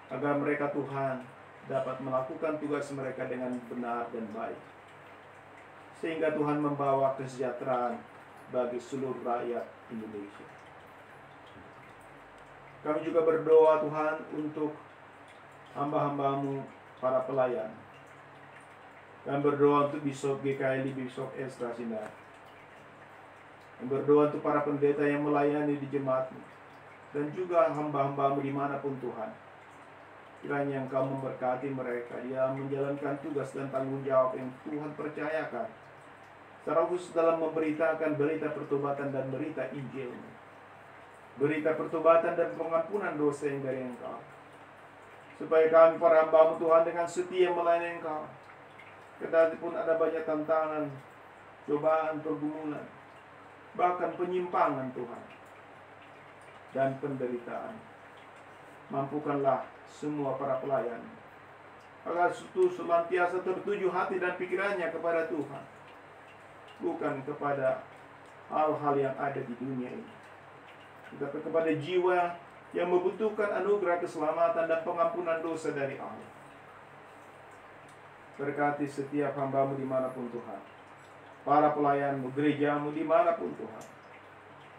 agar mereka Tuhan dapat melakukan tugas mereka dengan benar dan baik, sehingga Tuhan membawa kesejahteraan bagi seluruh rakyat Indonesia. Kami juga berdoa Tuhan untuk hamba-hamba-Mu para pelayan. Kami berdoa untuk Bishop GKI, Bishop Ezra Sinar. Kami berdoa untuk para pendeta yang melayani di jemaat-Mu, dan juga hamba-hamba-Mu dimanapun Tuhan. Kiranya Engkau memberkati mereka, dia menjalankan tugas dan tanggung jawab yang Tuhan percayakan, secara khusus dalam memberitakan berita pertobatan dan berita Injil-Mu, berita pertobatan dan pengampunan dosa yang dari Engkau, supaya kami para hamba-Mu Tuhan dengan setia melayani Engkau, kendati pun ada banyak tantangan, cobaan, pergumulan, bahkan penyimpangan Tuhan, dan penderitaan. Mampukanlah semua para pelayan, agar itu senantiasa tertuju hati dan pikirannya kepada Tuhan, bukan kepada hal-hal yang ada di dunia ini, tetapi kepada jiwa yang membutuhkan anugerah keselamatan dan pengampunan dosa dari Allah. Berkati setiap hamba-Mu dimanapun Tuhan, para pelayan-Mu, gereja-Mu dimanapun Tuhan.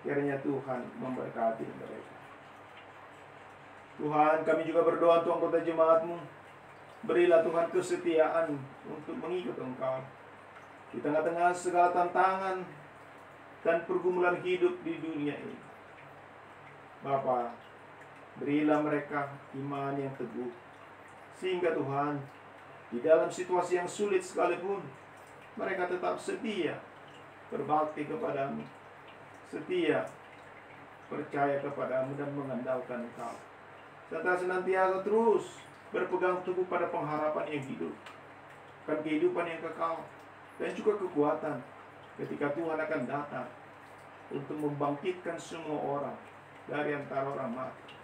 Kiranya Tuhan memberkati mereka. Tuhan, kami juga berdoa untuk anggota jemaat-Mu. Berilah Tuhan kesetiaan untuk mengikut Engkau di tengah-tengah segala tantangan dan pergumulan hidup di dunia ini. Bapa, berilah mereka iman yang teguh, sehingga Tuhan, di dalam situasi yang sulit sekalipun, mereka tetap setia berbakti kepadamu, setia percaya kepadamu dan mengandalkan Engkau, serta senantiasa terus berpegang teguh pada pengharapan yang hidup, kan kehidupan yang kekal, dan juga kekuatan ketika Tuhan akan datang untuk membangkitkan semua orang dari antara orang mati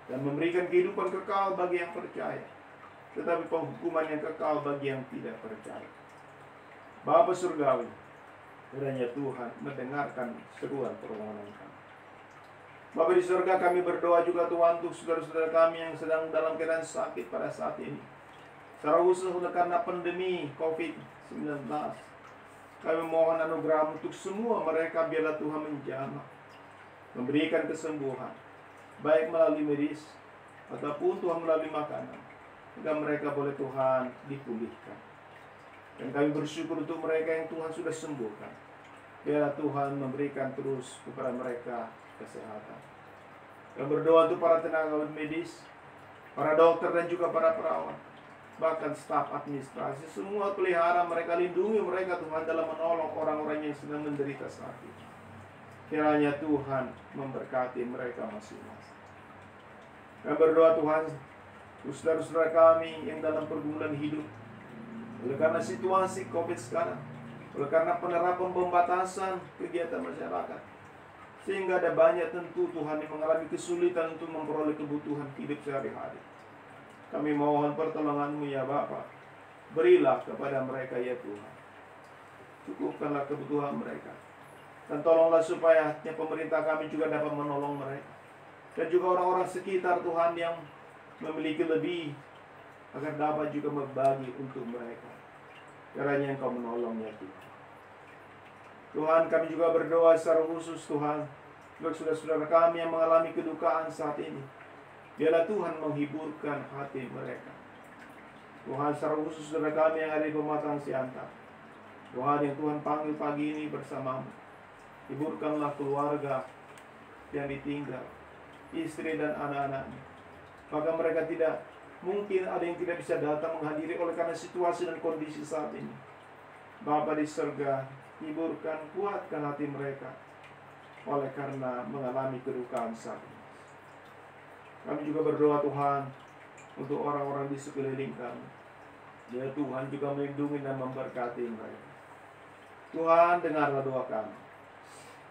dan memberikan kehidupan kekal bagi yang percaya, tetapi penghukuman yang kekal bagi yang tidak percaya. Bapa Surgawi, kiranya Tuhan mendengarkan seruan permohonan kami. Bapa di surga, kami berdoa juga Tuhan untuk saudara-saudara kami yang sedang dalam keadaan sakit pada saat ini, secara khusus karena pandemi COVID-19. Kami mohon anugerah untuk semua mereka, biarlah Tuhan menjamah, memberikan kesembuhan, baik melalui medis ataupun Tuhan melalui makanan, agar mereka boleh Tuhan dipulihkan. Dan kami bersyukur untuk mereka yang Tuhan sudah sembuhkan. Biarlah Tuhan memberikan terus kepada mereka kesehatan. Dan berdoa untuk para tenaga medis, para dokter dan juga para perawat, bahkan staf administrasi, semua pelihara mereka, lindungi mereka Tuhan dalam menolong orang-orang yang sedang menderita sakit. Kiranya Tuhan memberkati mereka masing-masing. Dan berdoa Tuhan saudara-saudara kami yang dalam pergumulan hidup, oleh karena situasi COVID sekarang, oleh karena penerapan pembatasan kegiatan masyarakat, sehingga ada banyak tentu Tuhan yang mengalami kesulitan untuk memperoleh kebutuhan hidup sehari-hari. Kami mohon pertolongan-Mu ya Bapa. Berilah kepada mereka ya Tuhan. Cukupkanlah kebutuhan mereka. Dan tolonglah supaya pemerintah kami juga dapat menolong mereka. Dan juga orang-orang sekitar Tuhan yang memiliki lebih, agar dapat juga berbagi untuk mereka. Kiranya Engkau menolongnya Tuhan. Tuhan, kami juga berdoa secara khusus Tuhan untuk saudara-saudara kami yang mengalami kedukaan saat ini. Biarlah Tuhan menghiburkan hati mereka. Tuhan, secara khusus saudara kami yang ada di Pematang Siantar, Tuhan, yang Tuhan panggil pagi ini bersamamu. Hiburkanlah keluarga yang ditinggal, istri dan anak-anaknya. Maka mereka tidak, mungkin ada yang tidak bisa datang menghadiri oleh karena situasi dan kondisi saat ini. Bapa di surga, hiburkan, kuatkan hati mereka oleh karena mengalami kedukaan saat ini. Kami juga berdoa Tuhan untuk orang-orang di sekeliling kami. Ya Tuhan juga melindungi dan memberkati mereka. Tuhan, dengarlah doa kami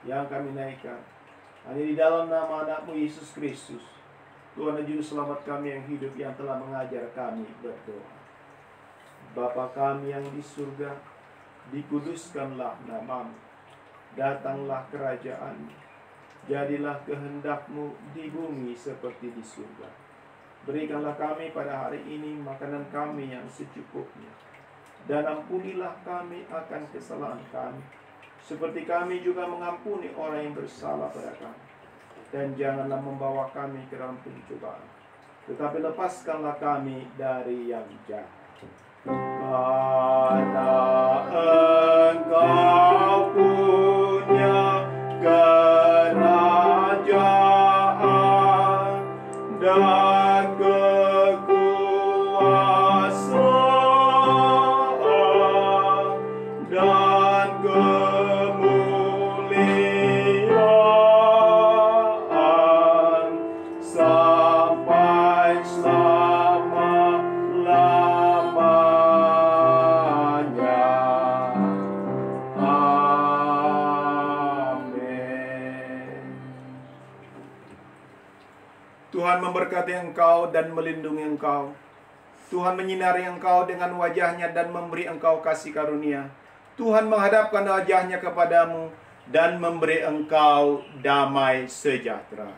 yang kami naikkan hanya di dalam nama anak-Mu Yesus Kristus, Tuhan dan Juru Selamat kami yang hidup, yang telah mengajar kami berdoa. Bapa kami yang di surga, dikuduskanlah nama-Mu, datanglah kerajaan-Mu, jadilah kehendak-Mu di bumi seperti di surga. Berikanlah kami pada hari ini makanan kami yang secukupnya, dan ampunilah kami akan kesalahan kami, seperti kami juga mengampuni orang yang bersalah pada kami. Dan janganlah membawa kami ke dalam pencobaan, tetapi lepaskanlah kami dari yang jahat. Karena Engkau punya kerajaan dan kekuasaan dan kemuliaan sampai selama-lamanya. Amin. Tuhan memberkati engkau dan melindungi engkau. Tuhan menyinari engkau dengan wajahnya dan memberi engkau kasih karunia. Tuhan menghadapkan wajahnya kepadamu dan memberi engkau damai sejahtera.